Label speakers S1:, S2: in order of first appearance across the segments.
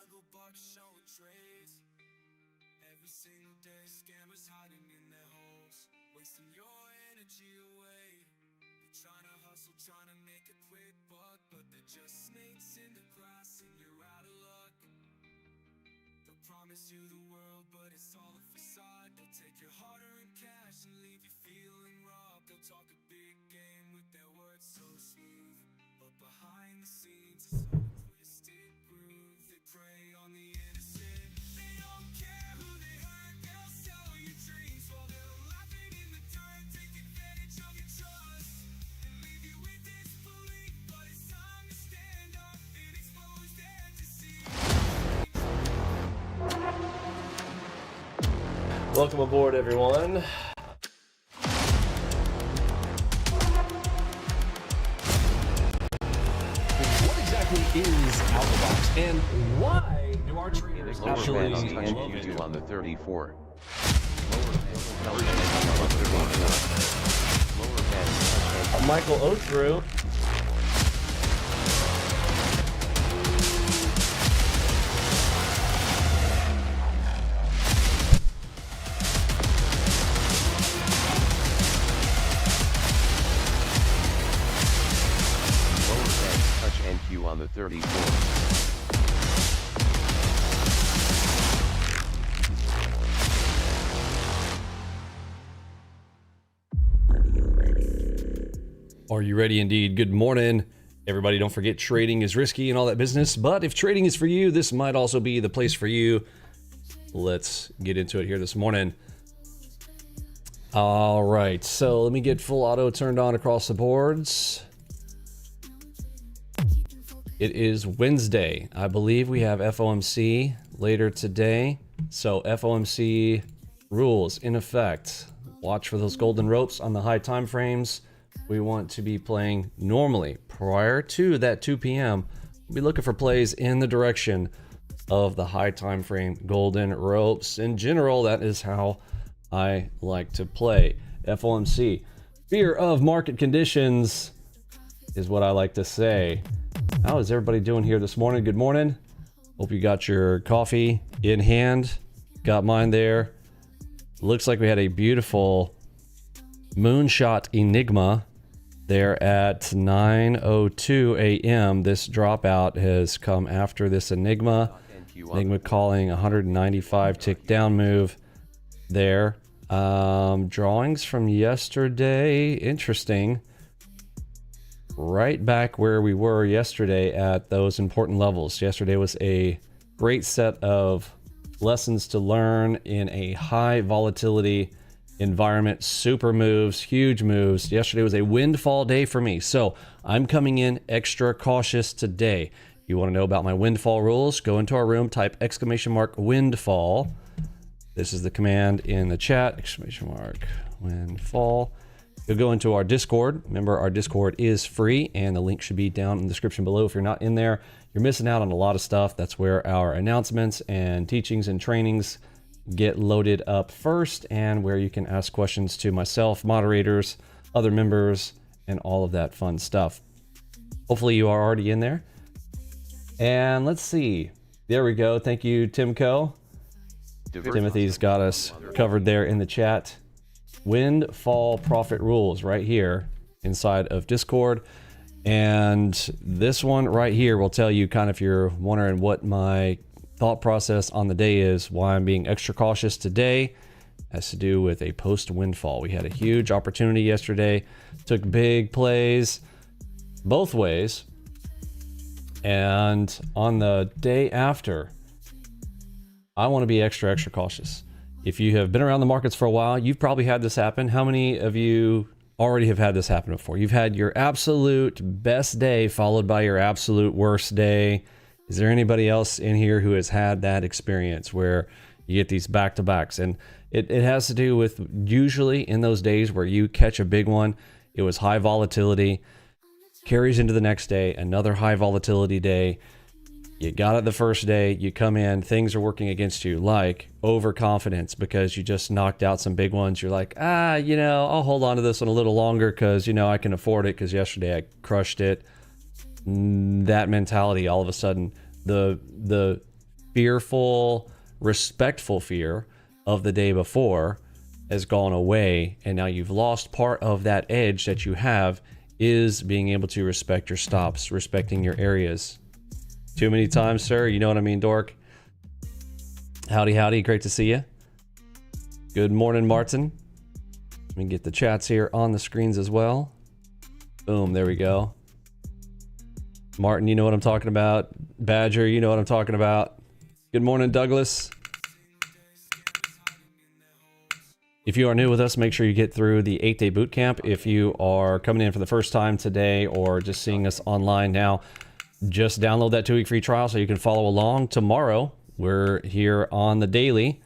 S1: AlgoBox showing trades every single day. Scammers hiding in their holes, wasting your energy away. They're trying to hustle, trying to make a quick buck, but they're just snakes in the grass and you're out of luck. They'll promise you the world, but it's all a facade. They'll take your hard-earned cash and leave you feeling robbed. They'll talk a big game with their words so smooth, but behind the scenes it's all a twisted groove. They prey on the innocent, they don't care who they hurt. They'll sell your dreams while they're laughing in the dirt. Take advantage of your trust and leave you with disbelief, but it's time to stand up and expose their deceit.
S2: Welcome aboard, everyone. What exactly is AlgoBox, and why do our traders actually love it?
S3: On the 34.
S2: Michael Othrew.
S3: Touch NQ on the 34.
S2: Are you ready indeed? Good morning, everybody. Don't forget, trading is risky and all that business, but if trading is for you, this might also be the place for you. Let's get into it here this morning. All right, so let me get full auto turned on across the boards. It is Wednesday. I believe we have FOMC later today. So FOMC rules in effect. Watch for those golden ropes on the high time frames. We want to be playing normally prior to that 2 p.m. We'll be looking for plays in the direction of the high time frame golden ropes. In general, that is how I like to play FOMC. Fear of market conditions is what I like to say. How is everybody doing here this morning? Good morning. Hope you got your coffee in hand. Got mine there. Looks like we had a beautiful moonshot enigma there at 9:02 a.m. This dropout has come after this enigma. Enigma calling 195 tick down move there. Drawings from yesterday. Interesting. Right back where we were yesterday at those important levels. Yesterday was a great set of lessons to learn in a high volatility environment. Super moves, huge moves. Yesterday was a windfall day for me. So I'm coming in extra cautious today. You want to know about my windfall rules? Go into our room, type !windfall. This is the command in the chat, !windfall. You'll go into our Discord. Remember, our Discord is free, and the link should be down in the description below. If you're not in there, you're missing out on a lot of stuff. That's where our announcements and teachings and trainings get loaded up first, and where you can ask questions to myself, moderators, other members, and all of that fun stuff. Hopefully you are already in there. And let's see. There we go. Thank you, Timco. Timothy's got us covered there in the chat. Windfall profit rules right here inside of Discord. And this one right here will tell you kind of, if you're wondering what my thought process on the day is, why I'm being extra cautious today, has to do with a post windfall. We had a huge opportunity yesterday, took big plays both ways. And on the day after, I want to be extra cautious. If you have been around the markets for a while, you've probably had this happen. How many of you already have had this happen before? You've had your absolute best day followed by your absolute worst day. Is there anybody else in here who has had that experience where you get these back-to-backs? And it has to do with, usually in those days where you catch a big one, it was high volatility, carries into the next day, another high volatility day. You got it the first day, you come in, things are working against you, like overconfidence because you just knocked out some big ones. You're like, I'll hold on to this one a little longer because, I can afford it because yesterday I crushed it. That mentality, all of a sudden, the fearful, respectful fear of the day before has gone away, and now you've lost part of that edge that you have, is being able to respect your stops, respecting your areas. Too many times, sir. You know what I mean, Dork? Howdy. Great to see you. Good morning, Martin. Let me get the chats here on the screens as well. Boom, there we go. Martin, you know what I'm talking about. Badger, you know what I'm talking about. Good morning, Douglas. If you are new with us, make sure you get through the 8-day boot camp. If you are coming in for the first time today or just seeing us online now, just download that 2-week free trial so you can follow along. Tomorrow, we're here on the daily.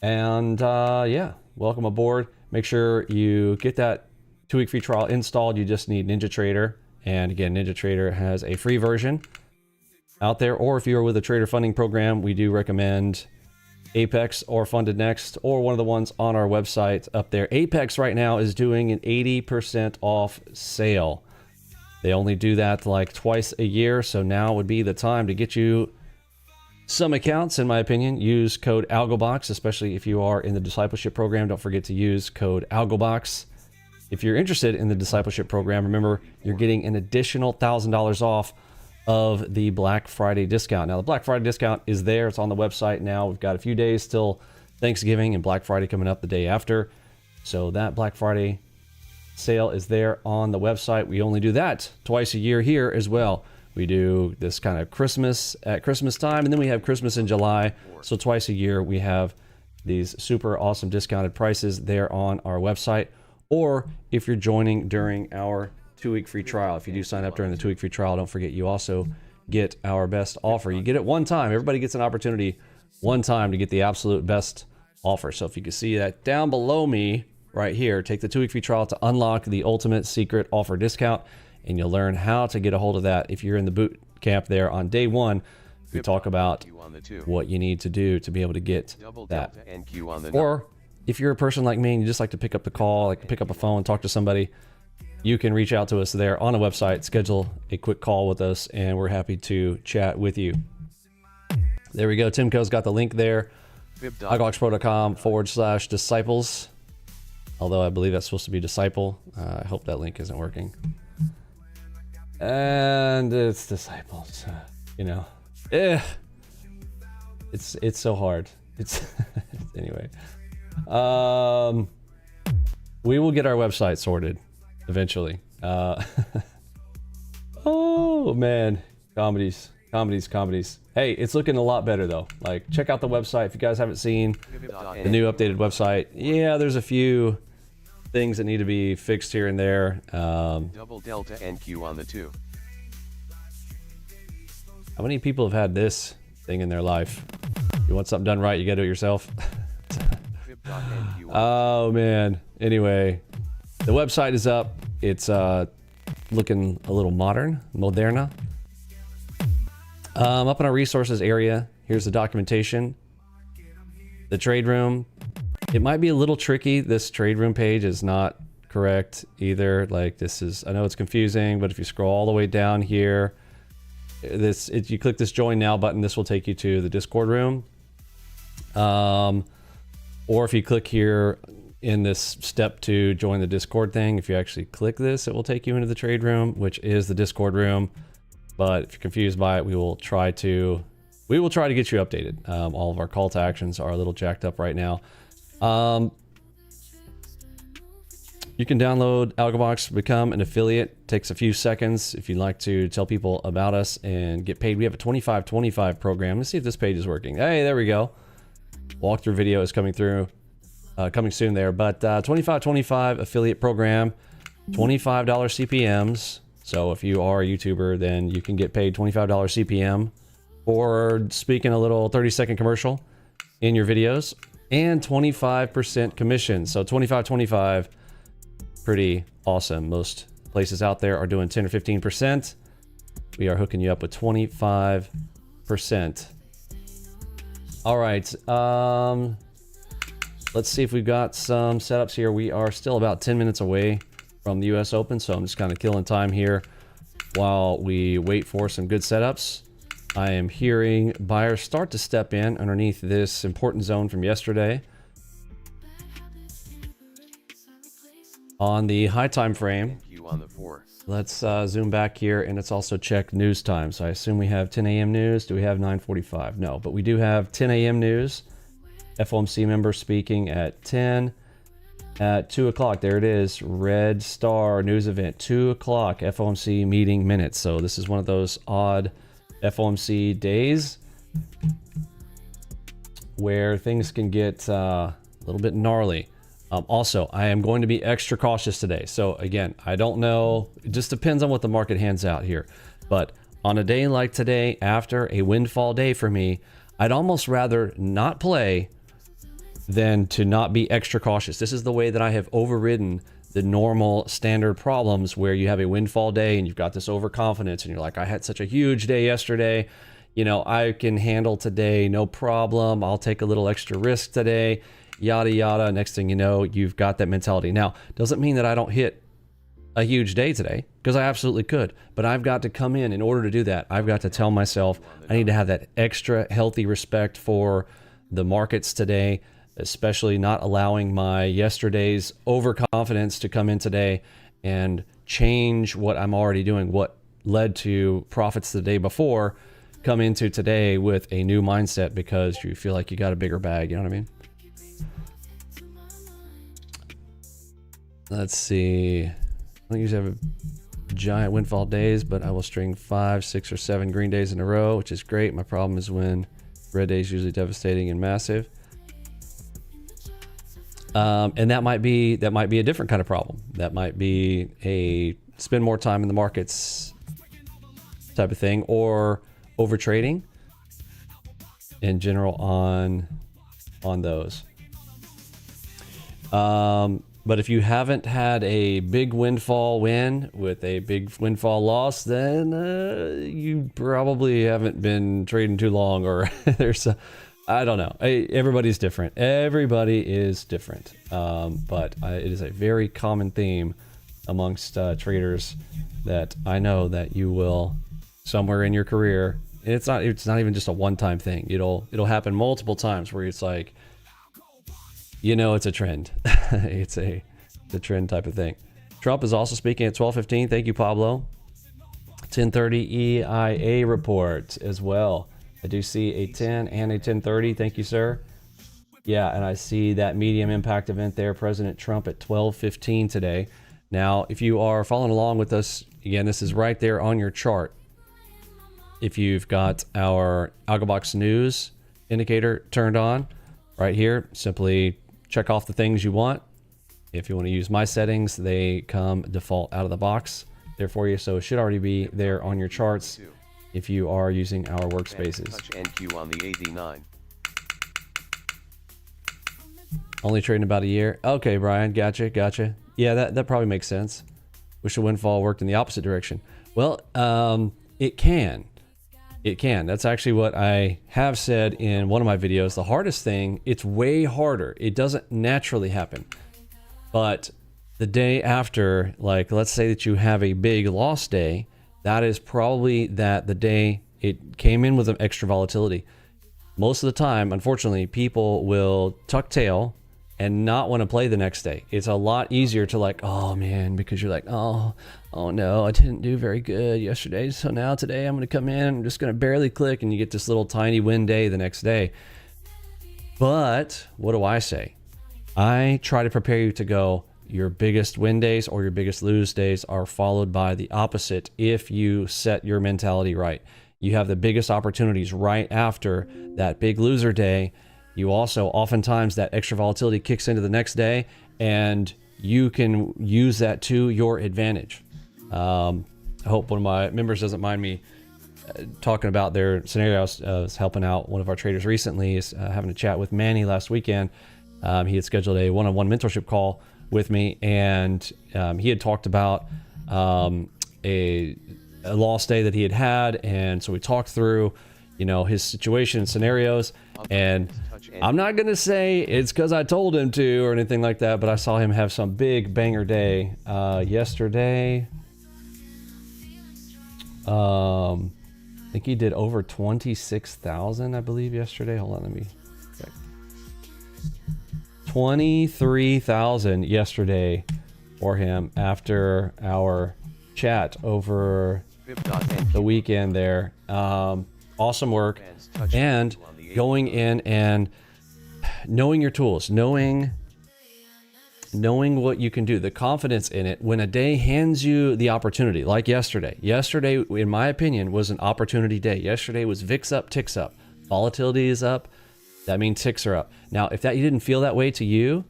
S2: And yeah, welcome aboard. Make sure you get that 2-week free trial installed. You just need NinjaTrader. And again, NinjaTrader has a free version out there. Or if you are with a trader funding program, we do recommend Apex or Funded Next, or one of the ones on our website up there. Apex right now is doing an 80% off sale. They only do that like twice a year, so now would be the time to get you some accounts, in my opinion. Use code AlgoBox, especially if you are in the discipleship program. Don't forget to use code AlgoBox. If you're interested in the discipleship program, remember, you're getting an additional $1,000 off of the Black Friday discount. Now, the Black Friday discount is there. It's on the website now. We've got a few days till Thanksgiving and Black Friday coming up the day after. So that Black Friday sale is there on the website. We only do that twice a year here as well. We do this kind of Christmas at Christmas time, and then we have Christmas in July. So twice a year we have these super awesome discounted prices there on our website. Or if you're joining during our 2-week free trial, if you do sign up during the 2-week free trial, don't forget you also get our best offer. You get it one time. Everybody gets an opportunity one time to get the absolute best offer. So if you can see that down below me right here, take the 2-week free trial to unlock the ultimate secret offer discount, and you'll learn how to get a hold of that. If you're in the boot camp there on day one, we talk about what you need to do to be able to get that. Or if you're a person like me and you just like to pick up the call, like pick up a phone, talk to somebody, you can reach out to us there on the website, schedule a quick call with us, and we're happy to chat with you. There we go. Timco's got the link there. AlgoBoxPro.com/disciples. Although I believe that's supposed to be disciple. I hope that link isn't working. And it's disciples. You know. It's so hard. It's anyway. We will get our website sorted eventually. Oh man, comedies. Hey, it's looking a lot better though. Like, check out the website if you guys haven't seen the new updated website. Yeah, there's a few things that need to be fixed here and there.
S3: Double delta NQ on the 2.
S2: How many people have had this thing in their life? You want something done right, you gotta do it yourself. Oh man. Anyway, the website is up. It's looking a little moderna. Up in our resources area, here's the documentation. The trade room. It might be a little tricky. This trade room page is not correct either. Like, this is, I know it's confusing, but if you scroll all the way down here, you click this join now button, this will take you to the Discord room. Or if you click here in this step to join the Discord thing, if you actually click this, it will take you into the trade room, which is the Discord room. But if you're confused by it, we will try to get you updated. All of our call to actions are a little jacked up right now. You can download AlgoBox to become an affiliate. Takes a few seconds if you'd like to tell people about us and get paid. We have a 25-25 program. Let's see if this page is working. Hey, there we go. Walkthrough video is coming through, coming soon there. But 25-25 affiliate program, $25 CPMs. So if you are a YouTuber, then you can get paid $25 CPM for speaking a little 30-second commercial in your videos, and 25% commission. So 25-25, pretty awesome. Most places out there are doing 10 or 15%. We are hooking you up with 25%. All right. Let's see if we've got some setups here. We are still about 10 minutes away from the US Open, so I'm just kind of killing time here while we wait for some good setups. I am hearing buyers start to step in underneath this important zone from yesterday. On the high time frame, let's zoom back here, and let's also check news time. So I assume we have 10 a.m. news. Do we have 9:45? No, but we do have 10 a.m. news. FOMC member speaking at 10. At 2 o'clock, there it is, red star news event, 2 o'clock FOMC meeting minutes. So this is one of those odd FOMC days where things can get a little bit gnarly. Also, I am going to be extra cautious today. So again, I don't know, it just depends on what the market hands out here. But on a day like today, after a windfall day for me, I'd almost rather not play than to not be extra cautious. This is the way that I have overridden the normal standard problems where you have a windfall day and you've got this overconfidence and you're like, I had such a huge day yesterday, you know, I can handle today, no problem. I'll take a little extra risk today, yada, yada. Next thing you know, you've got that mentality. Now, doesn't mean that I don't hit a huge day today, because I absolutely could, but I've got to come in order to do that. I've got to tell myself I need to have that extra healthy respect for the markets today, especially not allowing my yesterday's overconfidence to come in today and change what I'm already doing, what led to profits the day before, come into today with a new mindset because you feel like you got a bigger bag, you know what I mean? Let's see. I don't usually have giant windfall days, but I will string 5, 6, or 7 green days in a row, which is great. My problem is when red days usually devastating and massive. And that might be a different kind of problem. That might be a spend more time in the markets type of thing, or over trading in general on those. But if you haven't had a big windfall win with a big windfall loss, then you probably haven't been trading too long, or there's a, I don't know. Everybody's different. Everybody is different. But it is a very common theme amongst traders that I know that you will somewhere in your career. It's not even just a one-time thing. It'll happen multiple times where it's like, it's a trend. it's a trend type of thing. Trump is also speaking at 12:15. Thank you, Pablo. 10:30 EIA report as well. I do see a 10 and a 10:30. Thank you, sir. Yeah, and I see that medium impact event there, President Trump at 12:15 today. Now, if you are following along with us, again, this is right there on your chart. If you've got our AlgoBox news indicator turned on right here, simply check off the things you want. If you want to use my settings, they come default out of the box there for you. So it should already be there on your charts if you are using our workspaces.
S3: Touch NQ on the 89.
S2: Only trading about a year. Okay, Brian, gotcha. Yeah, that probably makes sense. Wish the windfall worked in the opposite direction. Well, it can. That's actually what I have said in one of my videos. The hardest thing, it's way harder. It doesn't naturally happen. But the day after, like, let's say that you have a big loss day, that is probably the day it came in with an extra volatility. Most of the time, unfortunately, people will tuck tail and not want to play the next day. It's a lot easier to like, oh man, because you're like, oh no, I didn't do very good yesterday. So now today I'm going to come in, I'm just going to barely click, and you get this little tiny win day the next day. But what do I say? I try to prepare you to go, your biggest win days or your biggest lose days are followed by the opposite if you set your mentality right. You have the biggest opportunities right after that big loser day. You also, oftentimes, that extra volatility kicks into the next day, and you can use that to your advantage. I hope one of my members doesn't mind me talking about their scenarios. I was helping out one of our traders recently, having a chat with Manny last weekend. He had scheduled a one-on-one mentorship call with me, and he had talked about a loss day that he had, and so we talked through, his situation and scenarios. And I'm not going to say it's because I told him to or anything like that, but I saw him have some big banger day yesterday. I think he did over 26,000, I believe, yesterday. Hold on, let me check. 23,000 yesterday for him after our chat over the weekend there. Awesome work. And going in and knowing your tools, knowing what you can do, the confidence in it when a day hands you the opportunity, like yesterday. Yesterday, in my opinion, was an opportunity day. Yesterday was VIX up, ticks up. Volatility is up. That means ticks are up. Now, if you didn't feel that way to you,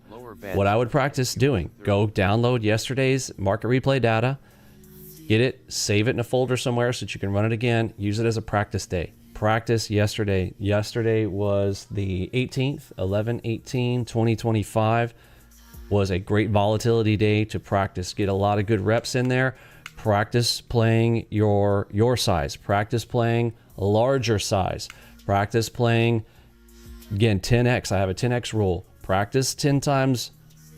S2: what I would practice doing, go download yesterday's market replay data, get it, save it in a folder somewhere so that you can run it again, use it as a practice day. Practice yesterday. Yesterday was the 18th, 11/18/2025. Was a great volatility day to practice. Get a lot of good reps in there. Practice playing your size. Practice playing a larger size. Practice playing, again, 10x. I have a 10x rule. Practice 10 times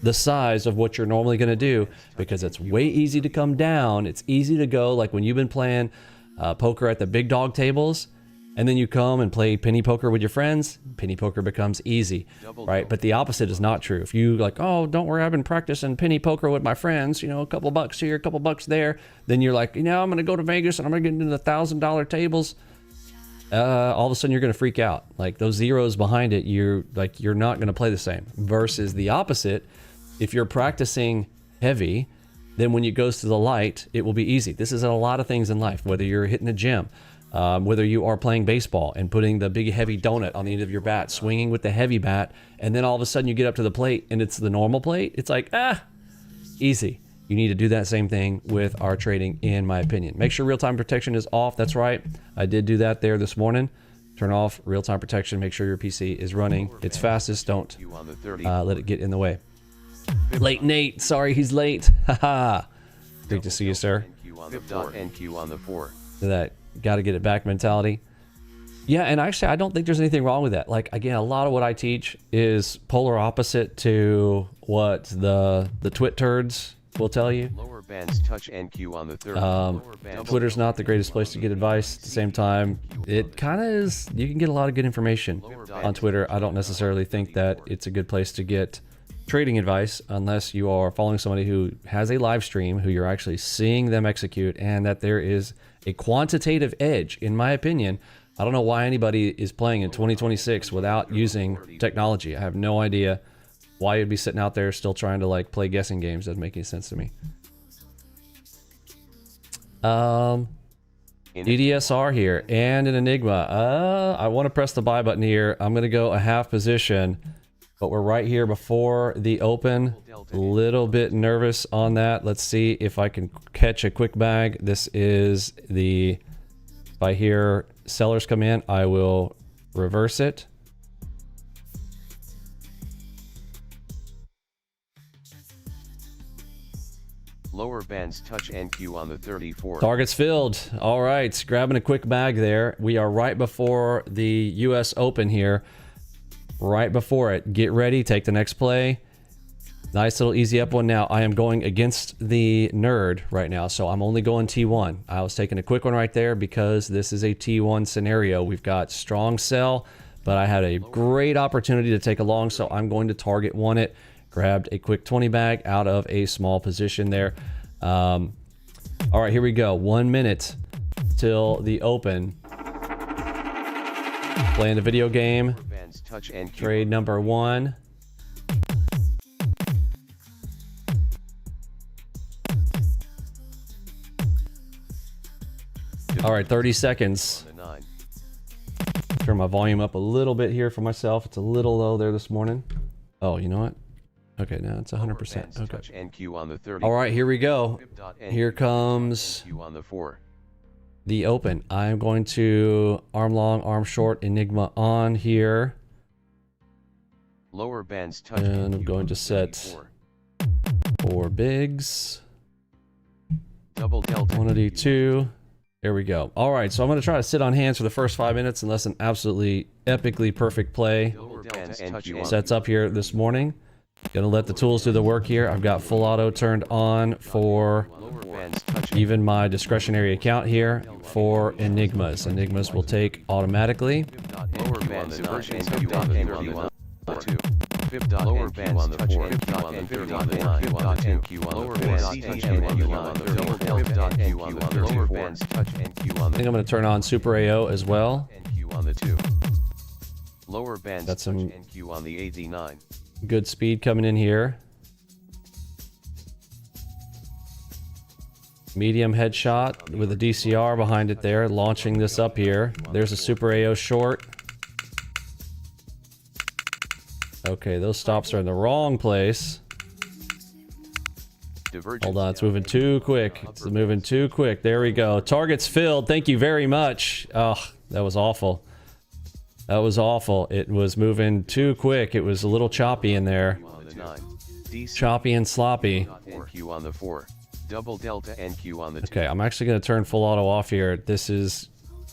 S2: the size of what you're normally going to do, because it's way easy to come down. It's easy to go, like when you've been playing poker at the big dog tables, and then you come and play penny poker with your friends, penny poker becomes easy, right? But the opposite is not true. If you like, oh, don't worry, I've been practicing penny poker with my friends, a couple bucks here, a couple bucks there. Then you're like, I'm going to go to Vegas and I'm going to get into the $1,000 tables. All of a sudden you're going to freak out. Like those zeros behind it, you're not going to play the same. Versus the opposite, if you're practicing heavy, then when it goes to the light, it will be easy. This is a lot of things in life, whether you're hitting the gym, whether you are playing baseball and putting the big heavy donut on the end of your bat, swinging with the heavy bat, and then all of a sudden you get up to the plate and it's the normal plate. It's like, easy. You need to do that same thing with our trading, in my opinion. Make sure real-time protection is off. That's right. I did do that there this morning. Turn off real-time protection. Make sure your PC is running its fastest. Don't let it get in the way. Late Nate. Sorry, he's late. Haha. Great to see you, sir.
S3: NQ on the 4.
S2: That got to get it back mentality. Yeah, and actually, I don't think there's anything wrong with that. Like, again, a lot of what I teach is polar opposite to what the twit turds will tell you.
S3: bands touch NQ on the 30.
S2: Twitter's not the greatest place to get advice. At the same time, it kind of is. You can get a lot of good information on Twitter. I don't necessarily think that it's a good place to get trading advice unless you are following somebody who has a live stream, who you're actually seeing them execute, and that there is a quantitative edge, in my opinion. I don't know why anybody is playing in 2026 without using technology. I have no idea why you'd be sitting out there still trying to like play guessing games. Doesn't make any sense to me. DDSR here and an Enigma. I want to press the buy button here. I'm going to go a half position, but we're right here before the open. A little bit nervous on that. Let's see if I can catch a quick bag. This is the, if I hear sellers come in, I will reverse it.
S3: Lower bands touch NQ on the 34.
S2: Targets filled. All right, grabbing a quick bag there. We are right before the US Open here. Right before it. Get ready, take the next play. Nice little easy up one. Now I am going against the nerd right now, so I'm only going T1. I was taking a quick one right there because this is a T1 scenario. We've got strong sell, but I had a great opportunity to take a long, so I'm going to target one it. Grabbed a quick 20 bag out of a small position there. All right, here we go. 1 minute till the open. Playing the video game. Trade number one. All right, 30 seconds. Turn my volume up a little bit here for myself. It's a little low there this morning. Oh, you know what? Okay, now it's 100%. Okay. All right, here we go. Here comes the open. I'm going to arm long, arm short, Enigma on here.
S3: Lower bands touch.
S2: And I'm going to set 4 bigs.
S3: Double delta.
S2: Quantity 2. There we go. All right, so I'm going to try to sit on hands for the first 5 minutes unless an absolutely epically perfect play sets up here this morning. Gonna let the tools do the work here. I've got full auto turned on for even my discretionary account here for Enigmas. Enigmas will take automatically.
S3: Lower bands touch NQ on the 31. Lower bands touch NQ on the 39. Lower bands touch NQ on the 34. Lower bands touch NQ on the.
S2: I think I'm gonna turn on Super AO as well.
S3: NQ on the 2. Lower bands
S2: That's
S3: touch
S2: some
S3: NQ on the 89.
S2: good speed coming in here. Medium headshot with a DCR behind it there, launching this up here. There's a Super AO short. Okay, those stops are in the wrong place. Hold on, it's moving too quick. It's moving too quick. There we go. Targets filled. Thank you very much. Oh, that was awful. That was awful. It was moving too quick. It was a little choppy in there. Choppy and sloppy.
S3: NQ on the 4. Double delta NQ on the 2.
S2: Okay, I'm actually going to turn full auto off here. This is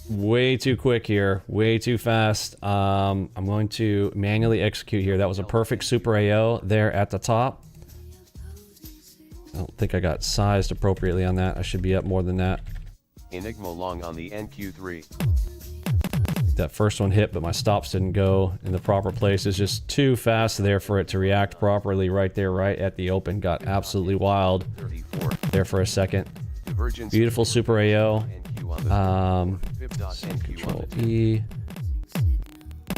S2: way too quick here. Way too fast. I'm going to manually execute here. That was a perfect Super AO there at the top. I don't think I got sized appropriately on that. I should be up more than that.
S3: Enigma long on the NQ3.
S2: That first one hit, but my stops didn't go in the proper place. It's just too fast there for it to react properly right there, right at the open. Got absolutely wild there for a second. Beautiful Super AO. Control E.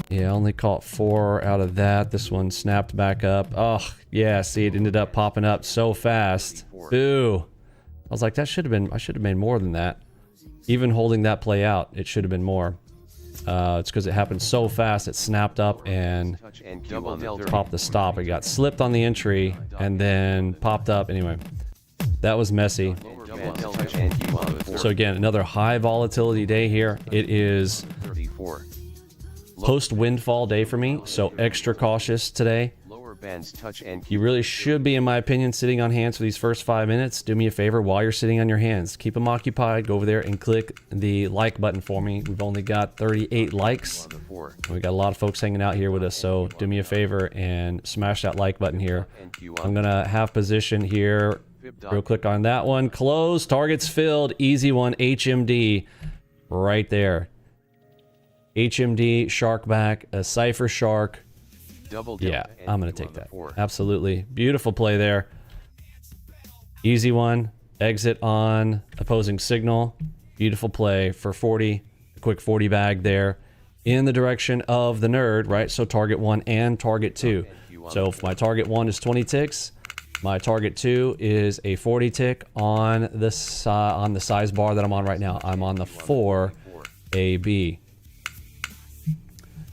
S2: Yeah, only caught 4 out of that. This one snapped back up. Oh, yeah, see, it ended up popping up so fast. Boo. I was like, that should have been, I should have made more than that. Even holding that play out, it should have been more. It's because it happened so fast, it snapped up and popped the stop. It got slipped on the entry and then popped up. Anyway, that was messy. So again, another high volatility day here. It is post windfall day for me, so extra cautious today. You really should be, in my opinion, sitting on hands for these first 5 minutes. Do me a favor while you're sitting on your hands. Keep them occupied. Go over there and click the like button for me. We've only got 38 likes. We got a lot of folks hanging out here with us, so do me a favor and smash that like button here. I'm going to have position here Real quick on that one. Close. Targets filled. Easy one. HMD. Right there. HMD, shark back, a cipher shark. Yeah, I'm going to take that. Absolutely. Beautiful play there. Easy one. Exit on opposing signal. Beautiful play for 40. A quick 40 bag there in the direction of the nerd, right? So target 1 and target 2. So if my target 1 is 20 ticks, my target 2 is a 40 tick on the size bar that I'm on right now. I'm on the 4 AB.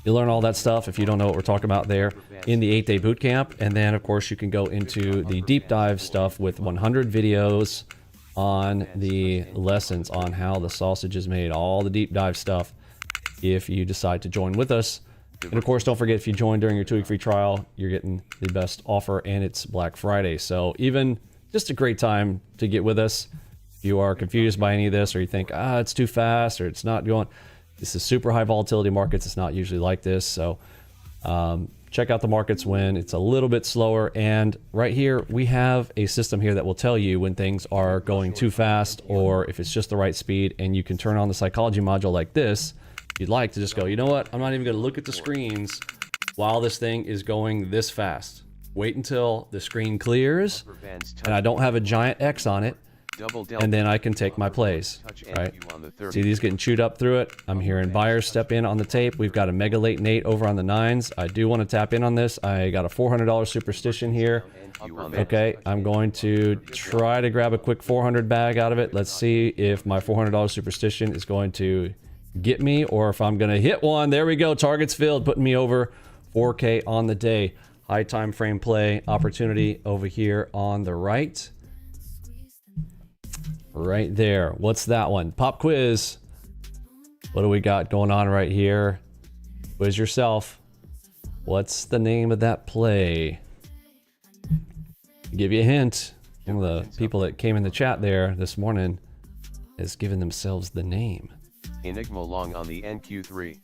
S2: You learn all that stuff if you don't know what we're talking about there in the 8-day boot camp. And then, of course, you can go into the deep dive stuff with 100 videos on the lessons on how the sausage is made, all the deep dive stuff if you decide to join with us. And, of course, don't forget, if you join during your 2-week free trial, you're getting the best offer, and it's Black Friday. So even just a great time to get with us. If you are confused by any of this, or you think, it's too fast, or it's not going... This is super high volatility markets. It's not usually like this. So check out the markets when it's a little bit slower. And right here, we have a system here that will tell you when things are going too fast or if it's just the right speed. And you can turn on the psychology module like this. If you'd like to just go, you know what? I'm not even going to look at the screens while this thing is going this fast. Wait until the screen clears and I don't have a giant X on it. And then I can take my plays, right? See these getting chewed up through it. I'm hearing buyers step in on the tape. We've got a mega late Nate over on the 9s. I do want to tap in on this. I got a $400 superstition here. Okay, I'm going to try to grab a quick 400 bag out of it. Let's see if my $400 superstition is going to get me or if I'm going to hit one. There we go. Targets filled, putting me over 4K on the day. High time frame play opportunity over here on the right. Right there. What's that one? Pop quiz. What do we got going on right here? Quiz yourself. What's the name of that play? I'll give you a hint. One of the people that came in the chat there this morning has given themselves the name.
S3: Enigma long on the NQ3.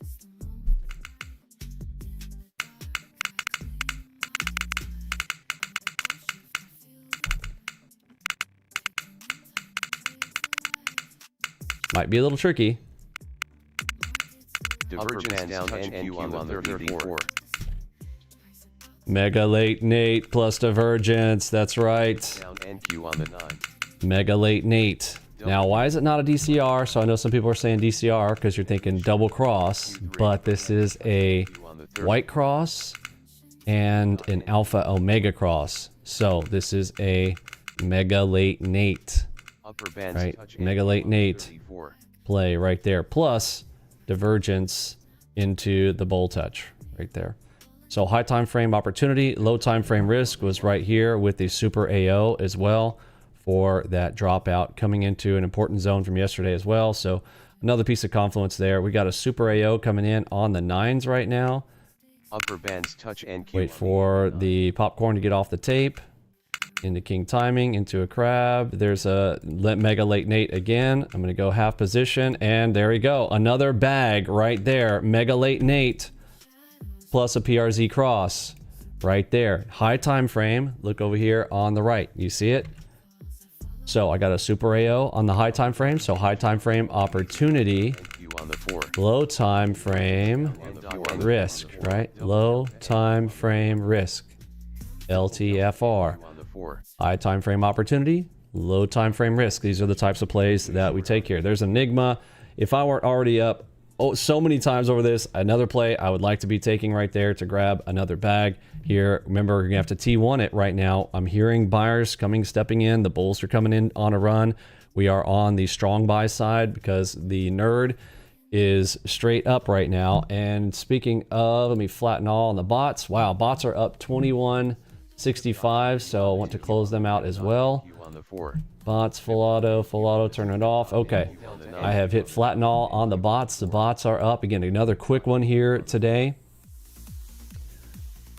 S2: Might be a little tricky.
S3: Divergence down NQ on the 34.
S2: Mega late Nate plus divergence. That's right.
S3: Down NQ on the 9.
S2: Mega late Nate. Now, why is it not a DCR? So I know some people are saying DCR because you're thinking double cross, but this is a white cross and an alpha omega cross. So this is a mega late Nate. Right, mega late Nate play right there, plus divergence into the bull touch right there. So high time frame opportunity, low time frame risk was right here with the super AO as well for that dropout coming into an important zone from yesterday as well. So another piece of confluence there. We got a super AO coming in on the 9s right now.
S3: Upper bands touch NQ.
S2: Wait for the popcorn to get off the tape. Into king timing, into a crab. There's a mega late Nate again. I'm going to go half position, and there we go. Another bag right there. Mega late Nate plus a PRZ cross right there. High time frame. Look over here on the right. You see it? So I got a super AO on the high time frame. So high time frame opportunity. Low time frame risk, right? Low time frame risk. LTFR. High time frame opportunity, low time frame risk. These are the types of plays that we take here. There's Enigma. If I weren't already up so many times over this, another play I would like to be taking right there to grab another bag here. Remember, you're gonna have to T1 it right now. I'm hearing buyers stepping in. The bulls are coming in on a run. We are on the strong buy side because the nerd is straight up right now. And speaking of, let me flatten all on the bots. Wow, bots are up 21.65, so I want to close them out as well. Bots, full auto, turn it off. Okay, I have hit flatten all on the bots. The bots are up. Again, another quick one here today.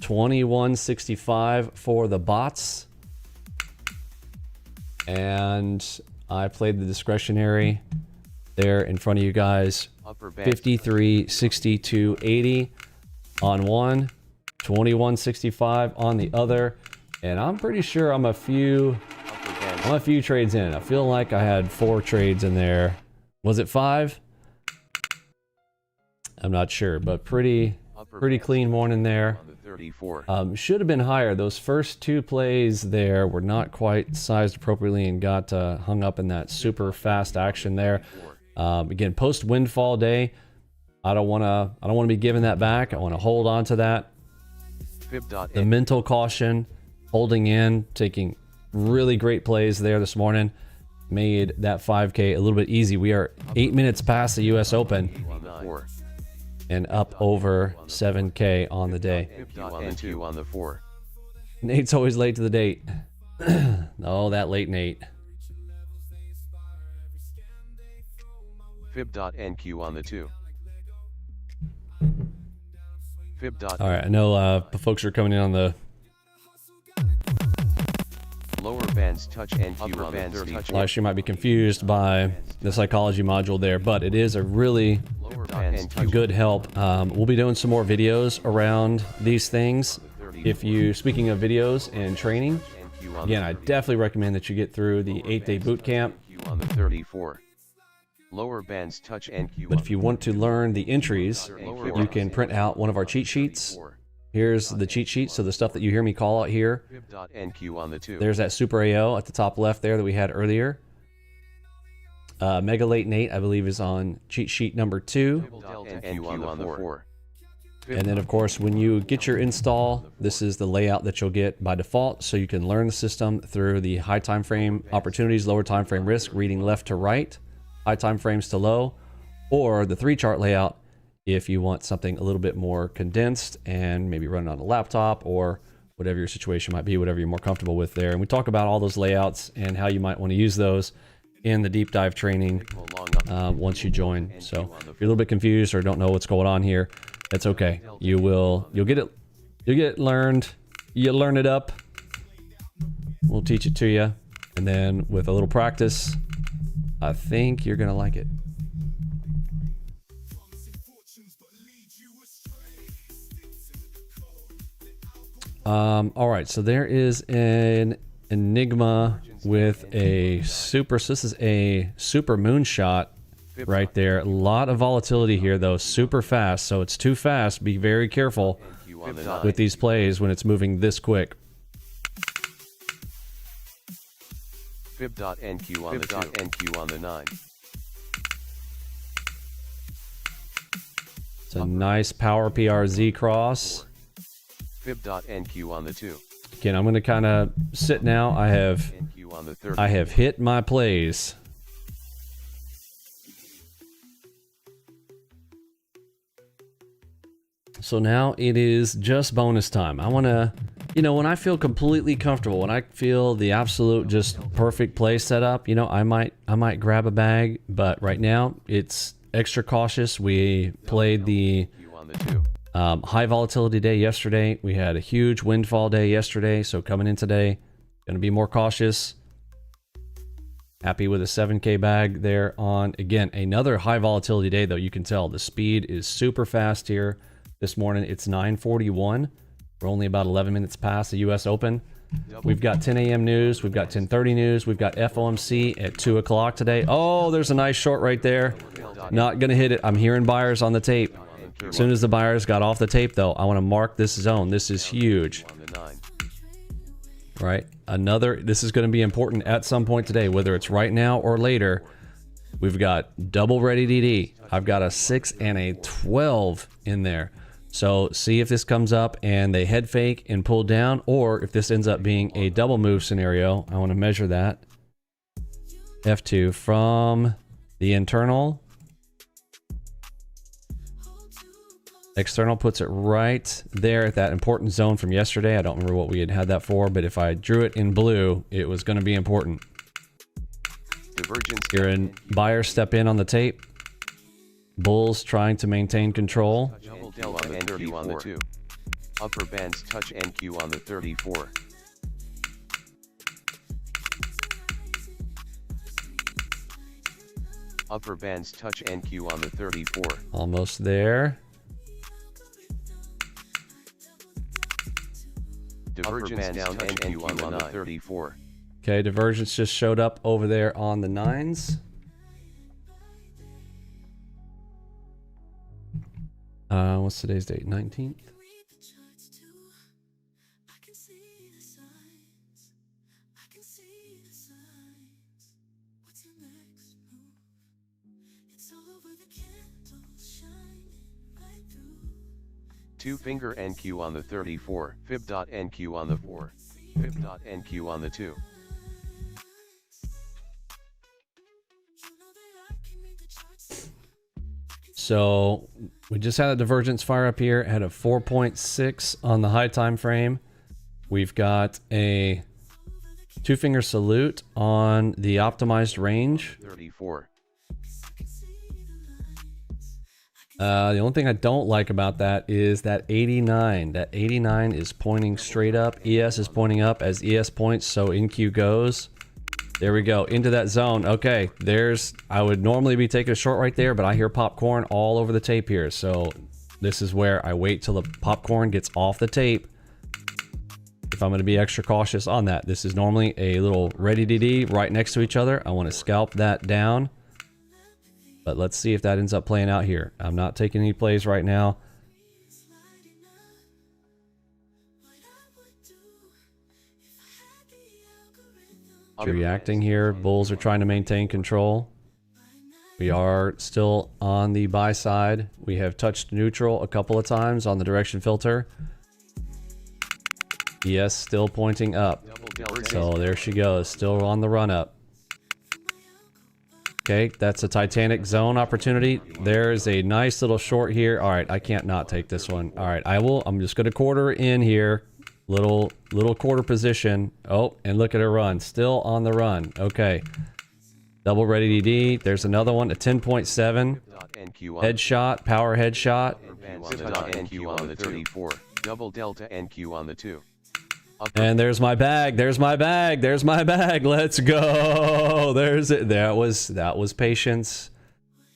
S2: 21.65 for the bots. And I played the discretionary there in front of you guys. 53.62.80 on one. 21.65 on the other, and I'm pretty sure I'm a few I'm a few trades in. I feel like I had 4 trades in there. Was it 5? I'm not sure, but pretty clean morning there. Should have been higher. Those first 2 plays there were not quite sized appropriately and got hung up in that super fast action there. Again, post windfall day, I don't want to be giving that back. I want to hold on to that. The mental caution, holding in, taking really great plays there this morning, made that 5K a little bit easy. We are 8 minutes past the U.S. Open and up over 7K on the day. Nate's always late to the date. Oh, that late Nate.
S3: Fib.NQ on the 2.
S2: All right, I know the folks are coming in on the
S3: lower bands touch NQ on the 30.
S2: live stream. Might be confused by the psychology module there, but it is a really good help. We'll be doing some more videos around these things. If you, speaking of videos and training, again, I definitely recommend that you get through the 8-day boot camp.
S3: On the 34. Lower bands touch NQ.
S2: But if you want to learn the entries, you can print out one of our cheat sheets. Here's the cheat sheet, so the stuff that you hear me call out here.
S3: NQ on the 2.
S2: There's that Super AO at the top left there that we had earlier. Mega Late Nate, I believe, is on cheat sheet number 2.
S3: NQ on the 4.
S2: And then, of course, when you get your install, this is the layout that you'll get by default, so you can learn the system through the high time frame opportunities, lower time frame risk, reading left to right, high time frames to low, or the 3-chart layout if you want something a little bit more condensed and maybe run it on a laptop or whatever your situation might be, whatever you're more comfortable with there. And we talk about all those layouts and how you might want to use those in the deep dive training once you join. So if you're a little bit confused or don't know what's going on here, that's okay. You'll get it learned. You learn it up. We'll teach it to you, and then with a little practice, I think you're gonna like it. All right, so there is an Enigma with a super. So this is a super moonshot right there. A lot of volatility here, though. Super fast, so it's too fast. Be very careful with these plays when it's moving this quick.
S3: Fib.NQ on the 2. NQ on the 9.
S2: It's a nice power PRZ cross.
S3: Fib.NQ on the 2.
S2: Again, I'm going to kind of sit now. I have hit my plays. So now it is just bonus time. I want to, when I feel completely comfortable, when I feel the absolute just perfect play setup, I might grab a bag, but right now it's extra cautious. We played the high volatility day yesterday. We had a huge windfall day yesterday, so coming in today, going to be more cautious. Happy with a 7K bag there on, again, another high volatility day, though. You can tell the speed is super fast here. This morning it's 9:41. We're only about 11 minutes past the U.S. Open. We've got 10 a.m. news. We've got 10:30 news. We've got FOMC at 2 o'clock today. Oh, there's a nice short right there. Not going to hit it. I'm hearing buyers on the tape. As soon as the buyers got off the tape, though, I want to mark this zone. This is huge. Right? This is going to be important at some point today, whether it's right now or later. We've got double ready DD. I've got a 6 and a 12 in there. So see if this comes up and they head fake and pull down, or if this ends up being a double move scenario. I want to measure that. F2 from the internal. External puts it right there at that important zone from yesterday. I don't remember what we had that for, but if I drew it in blue, it was going to be important. Here in buyers step in on the tape. Bulls trying to maintain control.
S3: Double on the 34. Upper bands touch NQ on the 34. Upper bands touch NQ on the 34.
S2: Almost there.
S3: Divergence down NQ on the 34.
S2: Okay, divergence just showed up over there on the 9s. What's today's date? 19th?
S3: Two finger NQ on the 34, fib.NQ on the 4, fib.NQ on the 2.
S2: So we just had a divergence fire up here, had a 4.6 on the high time frame. We've got a two finger salute on the optimized range.
S3: 34.
S2: The only thing I don't like about that is that 89. That 89 is pointing straight up. ES is pointing up. As ES points, so NQ goes. There we go, into that zone. Okay, there's, I would normally be taking a short right there, but I hear popcorn all over the tape here. So this is where I wait till the popcorn gets off the tape. If I'm going to be extra cautious on that. This is normally a little ready DD right next to each other. I want to scalp that down. But let's see if that ends up playing out here. I'm not taking any plays right now. Reacting here. Bulls are trying to maintain control. We are still on the buy side. We have touched neutral a couple of times on the direction filter. Yes, still pointing up. So there she goes, still on the run up. Okay, that's a Titanic zone opportunity. There's a nice little short here. All right, I can't not take this one. All right, I'm just going to quarter in here. Little quarter position. Oh, and look at her run. Still on the run. Okay. Double ready DD. There's another one, a 10.7. Headshot, power headshot.
S3: NQ on the 34. Double delta NQ on the 2.
S2: And there's my bag. There's my bag. There's my bag. Let's go. There's it. That was patience.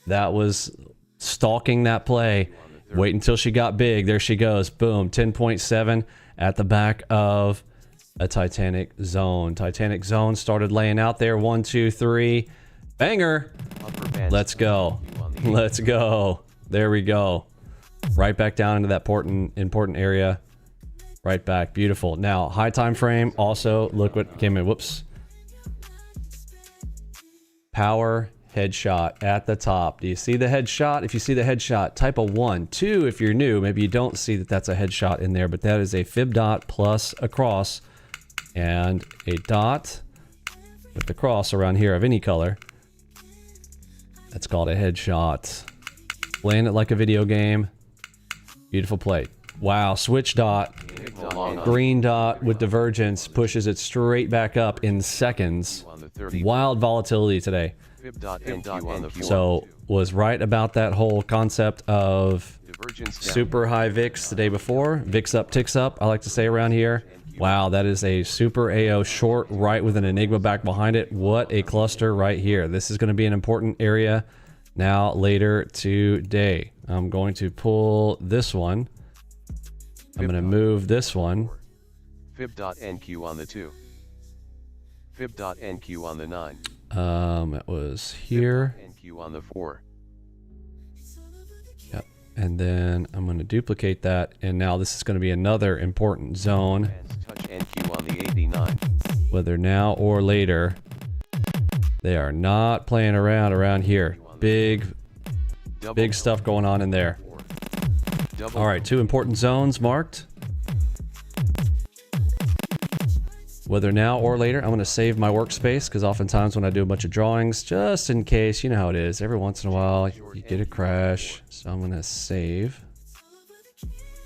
S2: That was stalking that play. Wait until she got big. There she goes. Boom. 10.7 at the back of a Titanic zone. Titanic zone started laying out there. 1, 2, 3. Banger. Let's go. Let's go. There we go. Right back down into that important area. Right back. Beautiful. Now, high time frame. Also, look what came in. Whoops. Power headshot at the top. Do you see the headshot? If you see the headshot, type a 1. 2, if you're new, maybe you don't see that that's a headshot in there, but that is a fib dot plus a cross and a dot with the cross around here of any color. That's called a headshot. Playing it like a video game. Beautiful play. Wow, switch dot, green dot with divergence pushes it straight back up in seconds. Wild volatility today. So was right about that whole concept of super high VIX the day before. VIX up, ticks up, I like to say around here. Wow, that is a super AO short right with an Enigma back behind it. What a cluster right here. This is going to be an important area now later today. I'm going to pull this one. I'm going to move this one.
S3: Fib.NQ on the 2. Fib.NQ on the 9.
S2: It was here.
S3: NQ on the 4.
S2: Yep. And then I'm going to duplicate that. And now this is going to be another important zone.
S3: Touch NQ on the 89.
S2: Whether now or later, they are not playing around here. Big stuff going on in there. All right, 2 important zones marked. Whether now or later, I'm going to save my workspace because oftentimes when I do a bunch of drawings, just in case, you know how it is, every once in a while you get a crash. So I'm going to save.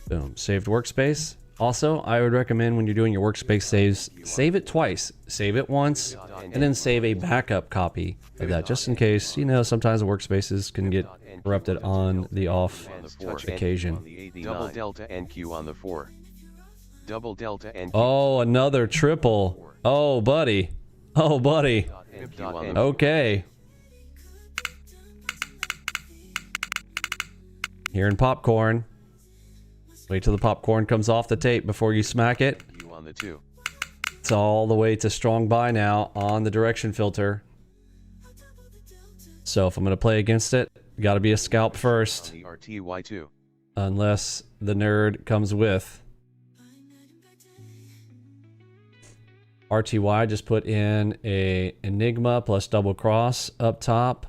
S2: Boom, saved workspace. Also, I would recommend when you're doing your workspace saves, save it twice. Save it once, and then save a backup copy of that, just in case, you know, sometimes the workspaces can get corrupted on the off occasion.
S3: Double delta NQ on the 4. Double delta NQ.
S2: Oh, another triple. Oh, buddy. Oh, buddy. Okay. Hearing popcorn. Wait till the popcorn comes off the tape before you smack it. It's all the way to strong buy now on the direction filter. So if I'm going to play against it, got to be a scalp first.
S3: On the RTY2.
S2: Unless the nerd comes with. RTY just put in a Enigma plus double cross up top.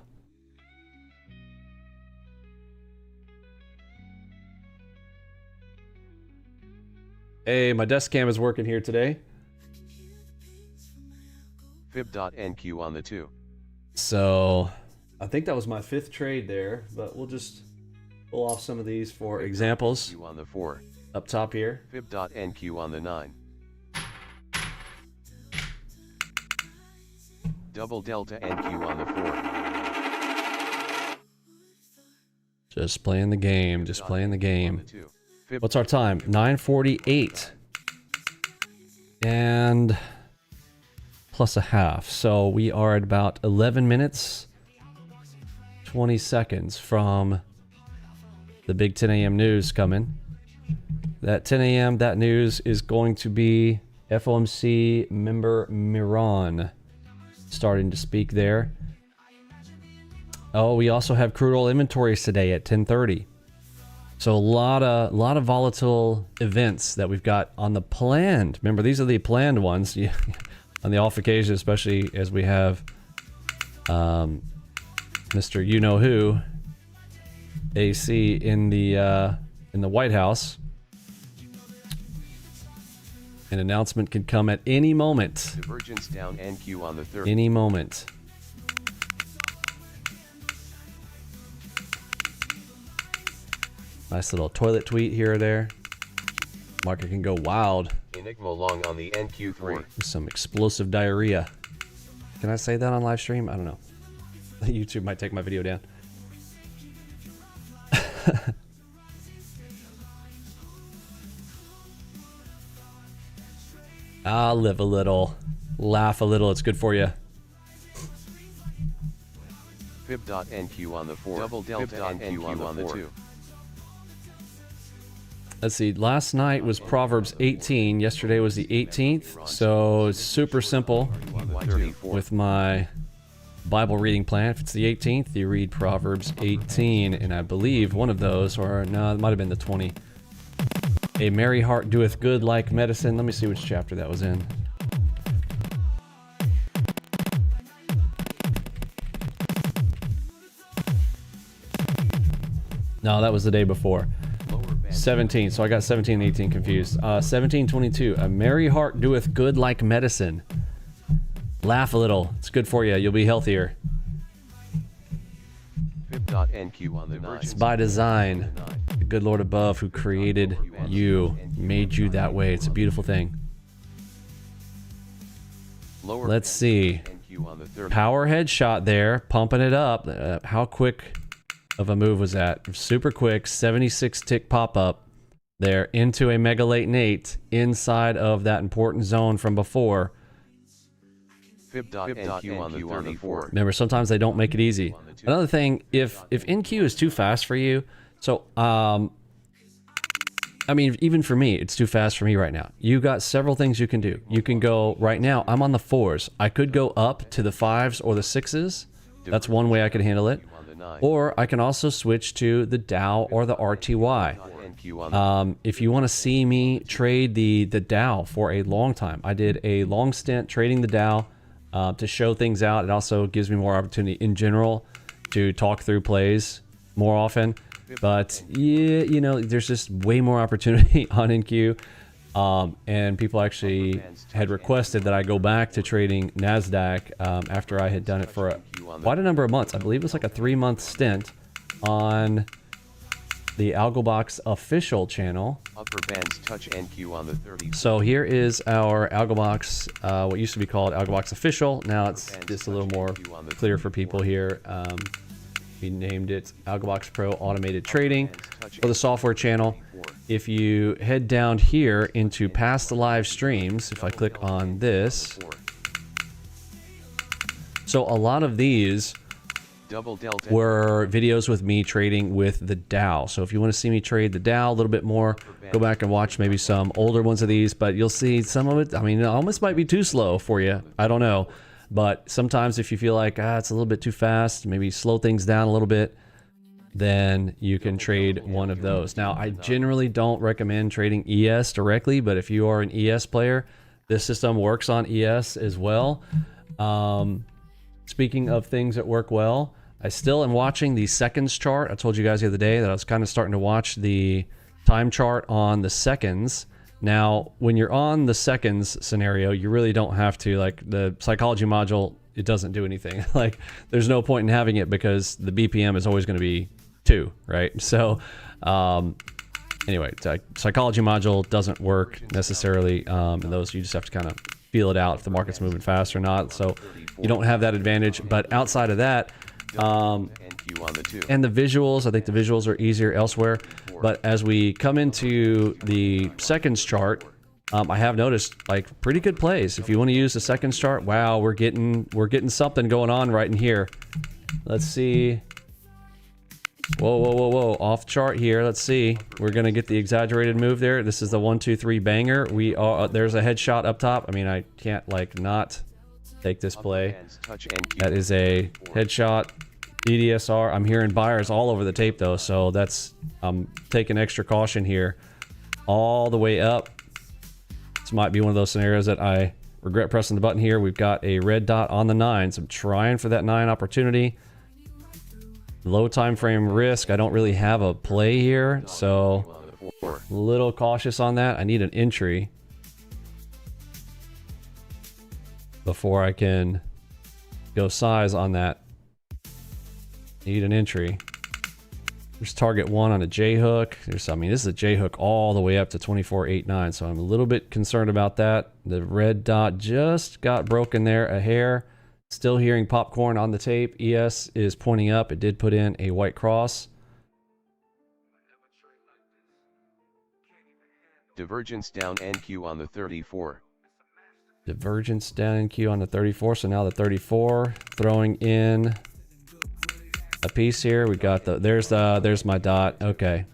S2: Hey, my desk cam is working here today.
S3: Fib.NQ on the 2.
S2: So I think that was my 5th trade there, but we'll just pull off some of these for examples.
S3: NQ on the 4.
S2: Up top here.
S3: Fib.NQ on the 9. Double delta NQ on the 4.
S2: Just playing the game, just playing the game. What's our time? 9:48. And plus a half. So we are at about 11 minutes, 20 seconds from the big 10 a.m. news coming. That 10 a.m. that news is going to be FOMC member Miran starting to speak there. Oh, we also have crude oil inventories today at 10:30. So a lot of volatile events that we've got on the planned. Remember, these are the planned ones. Yeah, on the off occasion, especially as we have Mr. You Know Who AC in the White House. An announcement can come at any moment.
S3: Divergence down NQ on the 3rd.
S2: Any moment. Nice little toilet tweet here or there. Market can go wild.
S3: Enigma long on the NQ3.
S2: With some explosive diarrhea. Can I say that on live stream? I don't know. YouTube might take my video down. Live a little. Laugh a little. It's good for you.
S3: Fib.NQ on the 4. Double delta NQ on the 2.
S2: Let's see, last night was Proverbs 18, yesterday was the 18th, so it's super simple with my Bible reading plan. If it's the 18th, you read Proverbs 18, and I believe one of those, or no, it might have been the 20. A merry heart doeth good like medicine. Let me see which chapter that was in. No, that was the day before. 17, so I got 17 and 18 confused. 17:22. A merry heart doeth good like medicine. Laugh a little. It's good for you. You'll be healthier.
S3: Fib.NQ on the 9.
S2: It's by design. The good Lord above who created you, made you that way. It's a beautiful thing. Let's see. Power headshot there, pumping it up. How quick of a move was that? Super quick, 76 tick pop-up there into a mega latent 8 inside of that important zone from before.
S3: Fib.NQ on the 34.
S2: Remember, sometimes they don't make it easy. Another thing, if NQ is too fast for you, so I mean, even for me, it's too fast for me right now. You got several things you can do. You can go right now. I'm on the 4s. I could go up to the 5s or the 6s. That's one way I could handle it. Or I can also switch to the Dow or the RTY. If you want to see me trade the Dow for a long time, I did a long stint trading the Dow to show things out. It also gives me more opportunity in general to talk through plays more often. But yeah, you know, there's just way more opportunity on NQ. And people actually had requested that I go back to trading NASDAQ after I had done it for quite a number of months. I believe it was like a 3-month stint on the AlgoBox official channel.
S3: Upper bands touch NQ on the 30.
S2: So here is our AlgoBox, what used to be called AlgoBox official. Now it's just a little more clear for people here. We named it AlgoBox Pro Automated Trading for the software channel. If you head down here into past live streams, if I click on this, so a lot of these
S3: Double delta.
S2: were videos with me trading with the Dow. So if you want to see me trade the Dow a little bit more, go back and watch maybe some older ones of these, but you'll see some of it. I mean, it almost might be too slow for you. I don't know. But sometimes if you feel like, it's a little bit too fast, maybe slow things down a little bit, then you can trade one of those. Now, I generally don't recommend trading ES directly, but if you are an ES player, this system works on ES as well. Speaking of things that work well, I still am watching the seconds chart. I told you guys the other day that I was kind of starting to watch the time chart on the seconds. Now, when you're on the seconds scenario, you really don't have to, like the psychology module, it doesn't do anything. Like there's no point in having it because the BPM is always going to be 2, right? So anyway, psychology module doesn't work necessarily. And those, you just have to kind of feel it out if the market's moving fast or not. So you don't have that advantage. But outside of that, and the visuals, I think the visuals are easier elsewhere. But as we come into the seconds chart, I have noticed like pretty good plays. If you want to use the seconds chart, wow, we're getting something going on right in here. Let's see. Whoa, whoa, whoa, whoa! Off chart here. Let's see. We're gonna get the exaggerated move there. This is the 1, 2, 3 banger. We are. There's a headshot up top. I mean, I can't like not take this play. That is a headshot. DDSR. I'm hearing buyers all over the tape though, so that's I'm taking extra caution here. All the way up. This might be one of those scenarios that I regret pressing the button here. We've got a red dot on the 9, so I'm trying for that 9 opportunity. Low time frame risk. I don't really have a play here, so a little cautious on that. I need an entry before I can go size on that. Need an entry. There's target 1 on a J hook. There's, I mean, this is a J hook all the way up to 24.89, so I'm a little bit concerned about that. The red dot just got broken there a hair. Still hearing popcorn on the tape. ES is pointing up. It did put in a white cross.
S3: Divergence down NQ on the 34.
S2: Divergence down NQ on the 34. So now the 34 throwing in a piece here. We got the there's my dot. Okay.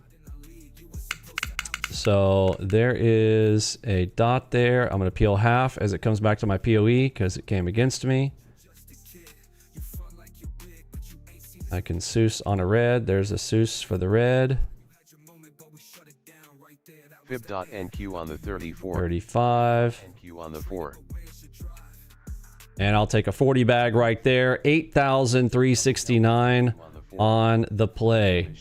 S2: So there is a dot there. I'm going to peel half as it comes back to my POE because it came against me. I can Seuss on a red. There's a Seuss for the red.
S3: Fib.NQ on the 34.
S2: 35.
S3: NQ on the 4.
S2: And I'll take a 40 bag right there. 8,369 on the play.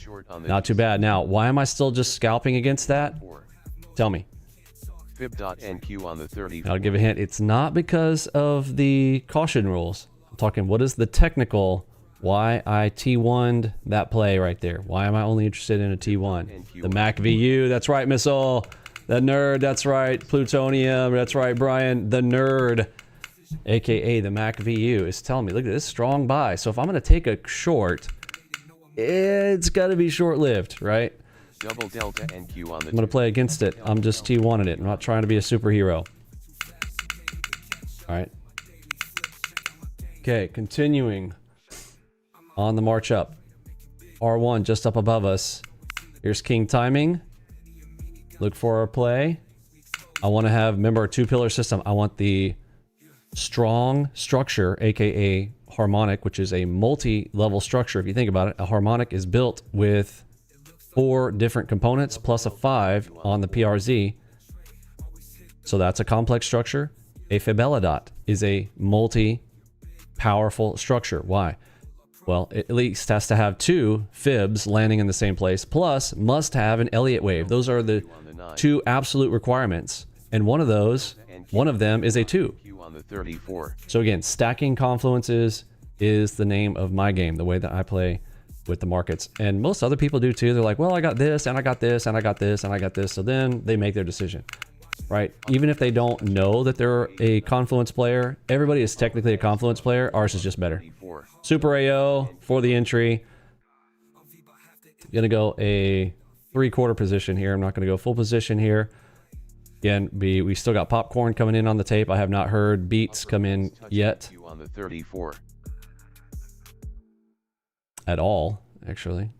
S2: Not too bad. Now, why am I still just scalping against that? Tell me.
S3: Fib.NQ on the 34.
S2: I'll give a hint. It's not because of the caution rules. I'm talking what is the technical, why I T1'd that play right there. Why am I only interested in a T1? The Mac VU, that's right, Missile. The nerd, that's right. Plutonium, that's right, Brian. The nerd, aka the Mac VU, is telling me, look at this strong buy. So if I'm going to take a short, it's got to be short-lived, right?
S3: Double delta NQ on the
S2: I'm going to play against it. I'm just T1'ing it. I'm not trying to be a superhero. All right. Okay, continuing on the march up. R1 just up above us. Here's king timing. Look for our play. I want to have, remember, our 2-pillar system. I want the strong structure, aka harmonic, which is a multi-level structure. If you think about it, a harmonic is built with 4 different components plus a 5 on the PRZ. So that's a complex structure. A fibella is a multi-powerful structure. Why? Well, it at least has to have 2 fibs landing in the same place, plus must have an Elliott wave. Those are the 2 absolute requirements. And one of them is a 2. So again, stacking confluences is the name of my game, the way that I play with the markets. And most other people do too. They're like, well, I got this, and I got this, and I got this, and I got this. So then they make their decision, right? Even if they don't know that they're a confluence player, everybody is technically a confluence player. Ours is just better. Super AO for the entry. Gonna go a 3/4 position here. I'm not gonna go full position here. Again, we still got popcorn coming in on the tape. I have not heard beats come in yet.
S3: On the 34.
S2: at all, actually.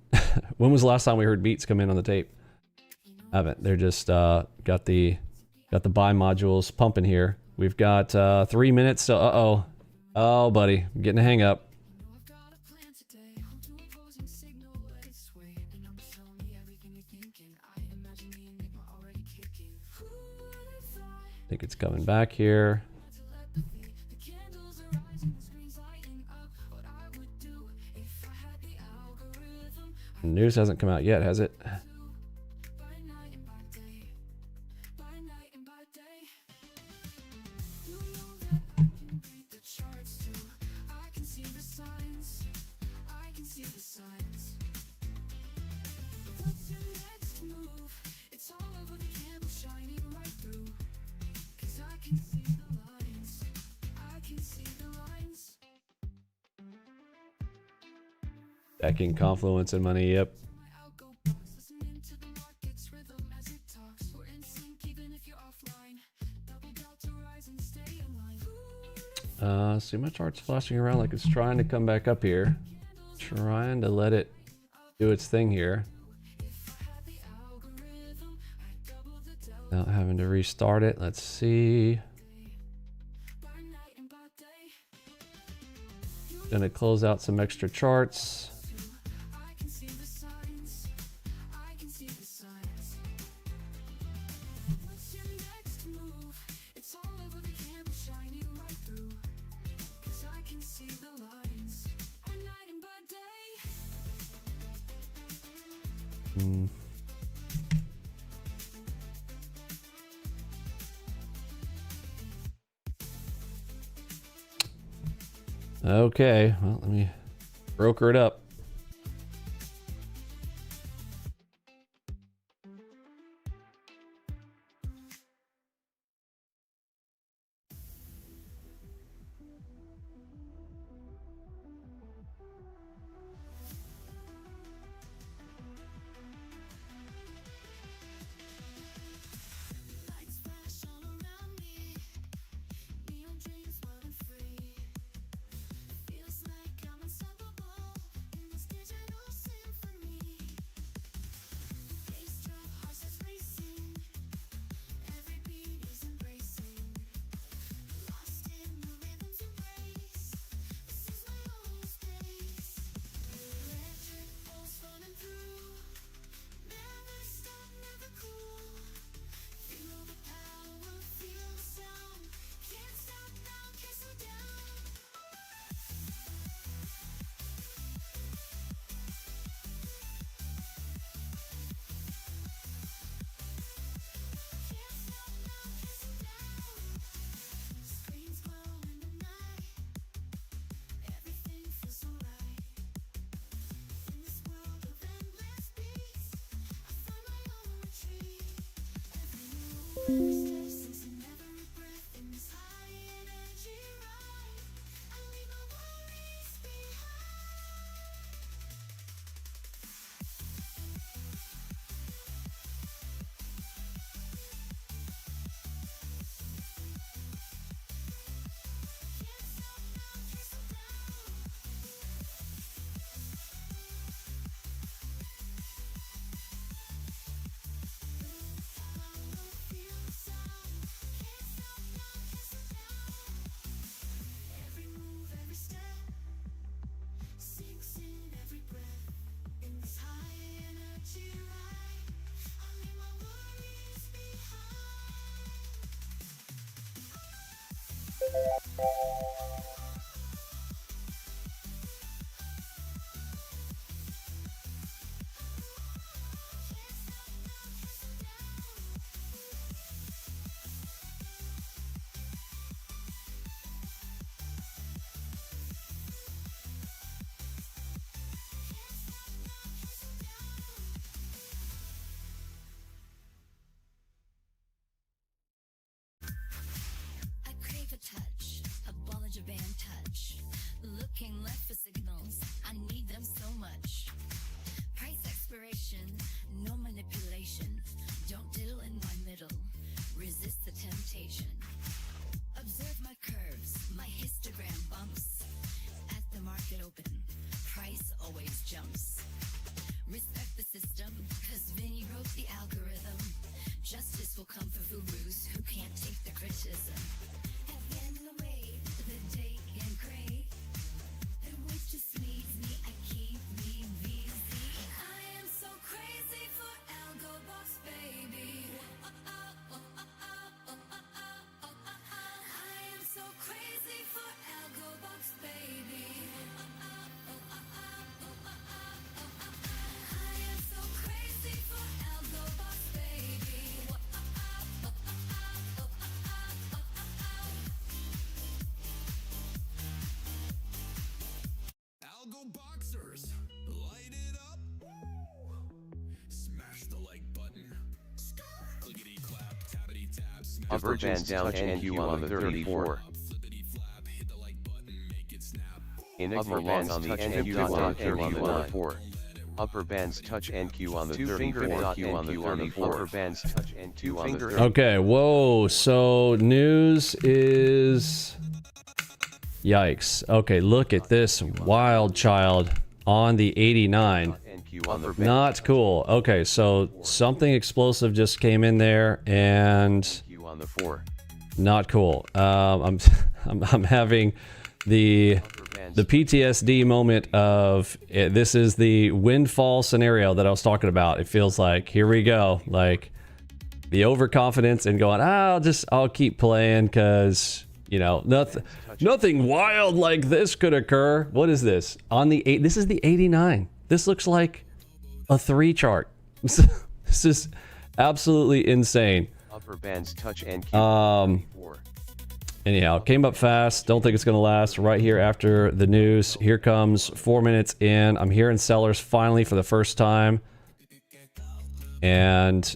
S2: When was the last time we heard beats come in on the tape? Haven't. They're just got the buy modules pumping here. We've got 3 minutes. So oh buddy, I'm getting a hang up. I think it's coming back here. News hasn't come out yet, has it? Backing Confluence and money, yep. See, my chart's flashing around like it's trying to come back up here. Trying to let it do its thing here. Without having to restart it. Let's see. Gonna close out some extra charts. Okay, well, let me broker it up.
S3: Divergence down NQ on the 34. In upper bands on the NQ on the 34. Upper bands touch NQ on the 34. NQ on the 34. Upper bands touch NQ on the 34.
S2: Okay, whoa. So news is... Yikes. Okay, look at this wild child on the 89. Not cool. Okay, so something explosive just came in there and not cool. I'm having the PTSD moment of this is the windfall scenario that I was talking about. It feels like here we go, like the overconfidence and going, I'll keep playing because you know nothing wild like this could occur. What is this on the 8? This is the 89. This looks like a 3 chart. This is absolutely insane.
S3: Upper bands touch NQ.
S2: Anyhow, came up fast. Don't think it's going to last. Right here after the news. Here comes 4 minutes in. I'm hearing sellers finally for the first time. And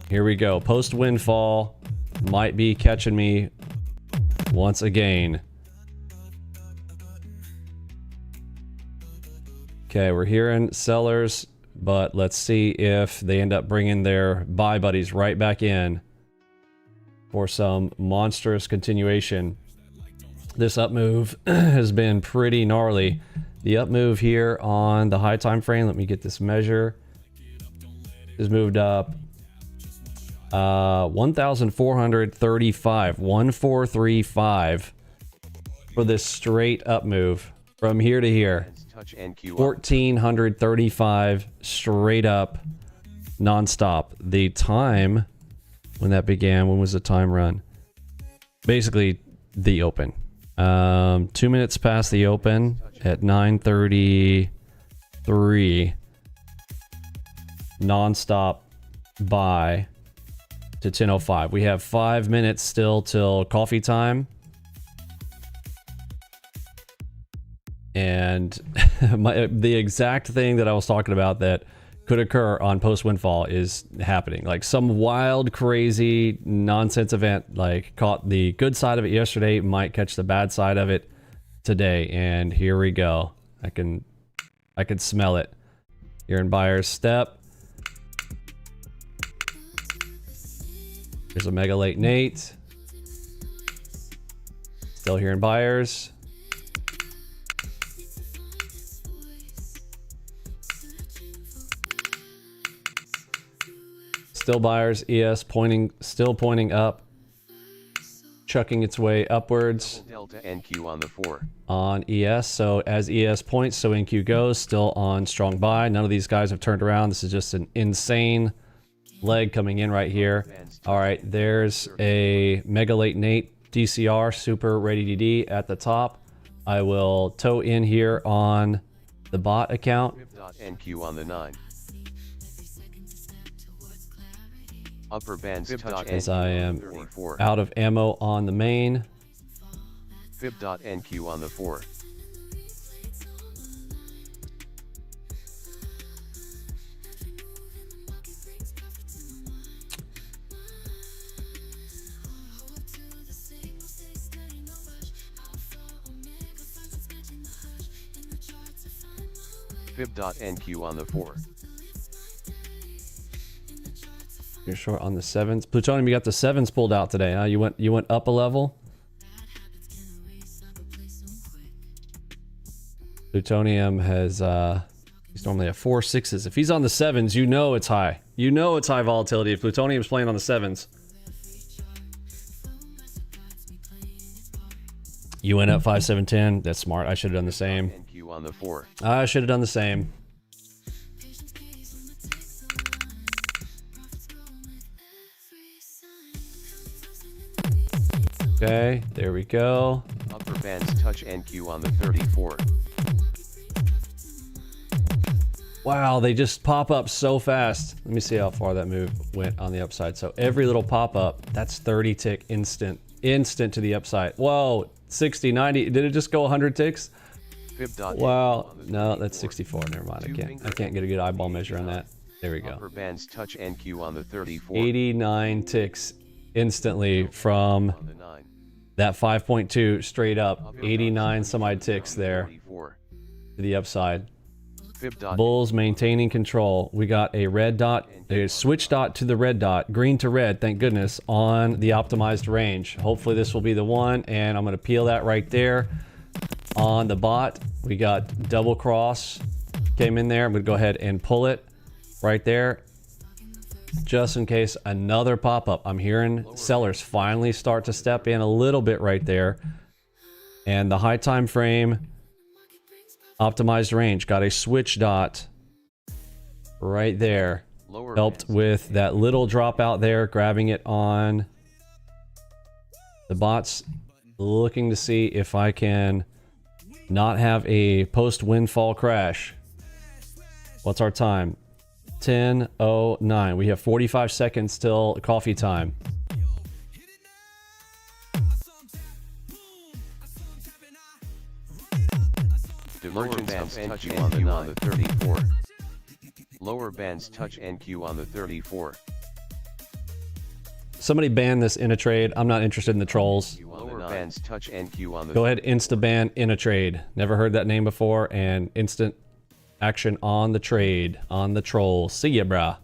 S2: here we go. Post windfall might be catching me once again. Okay, we're hearing sellers, but let's see if they end up bringing their buy buddies right back in for some monstrous continuation. This up move has been pretty gnarly. The up move here on the high time frame, let me get this measure, has moved up 1,435, 1435 for this straight up move from here to here. 1,435 straight up non-stop. The time when that began, when was the time run? Basically the open. 2 minutes past the open at 9:33. Non-stop buy to 10:05. We have 5 minutes still till coffee time. And the exact thing that I was talking about that could occur on post windfall is happening. Like some wild, crazy nonsense event, like caught the good side of it yesterday, might catch the bad side of it today. And here we go. I can smell it. You're in buyer's step. Here's a mega late Nate. Still here in buyers. Still buyers, ES still pointing up, chucking its way upwards.
S3: Delta NQ on the 4.
S2: On ES, so as ES points, so NQ goes, still on strong buy. None of these guys have turned around. This is just an insane leg coming in right here. All right, there's a mega late Nate DCR, super ready DD at the top. I will toe in here on the bot account.
S3: NQ on the 9. Upper bands touch
S2: as I am out of ammo on the main.
S3: Fib.NQ on the 4. Fib.NQ on the 4.
S2: You're short on the 7s. Plutonium, you got the 7s pulled out today, huh? You went up a level. Plutonium has he's normally at 4 6s. If he's on the 7s, you know it's high. You know it's high volatility if Plutonium's playing on the 7s. You went up 5 7 10. That's smart. I should have done the same.
S3: NQ on the 4.
S2: I should have done the same. Okay, there we go.
S3: Upper bands touch NQ on the 34.
S2: Wow, they just pop up so fast. Let me see how far that move went on the upside. So every little pop up, that's 30 tick instant to the upside. Whoa, 60, 90. Did it just go 100 ticks? Wow, no, that's 64. Never mind. I can't get a good eyeball measure on that. There we go.
S3: Upper bands touch NQ on the 34.
S2: 89 ticks instantly from
S3: on the 9.
S2: that 5.2 straight up, 89 some odd ticks there
S3: 34.
S2: to the upside.
S3: Fib dot
S2: Bulls maintaining control. We got a red dot, a switch dot to the red dot, green to red, thank goodness, on the optimized range. Hopefully this will be the one, and I'm going to peel that right there. On the bot, we got double cross, came in there. I'm going to go ahead and pull it right there, just in case another pop-up. I'm hearing sellers finally start to step in a little bit right there. And the high time frame optimized range got a switch dot right there.
S3: lower
S2: Helped
S3: bands.
S2: with that little drop out there, grabbing it on the bots. Looking to see if I can not have a post windfall crash. What's our time? 10:09. We have 45 seconds till coffee time.
S3: Divergent bands touch NQ on the 34. Lower bands touch NQ on the 34.
S2: Somebody ban this in a trade. I'm not interested in the trolls.
S3: Lower bands touch NQ on the
S2: Go ahead, insta ban in a trade. Never heard that name before, and instant action on the trade, on the troll. See ya, brah.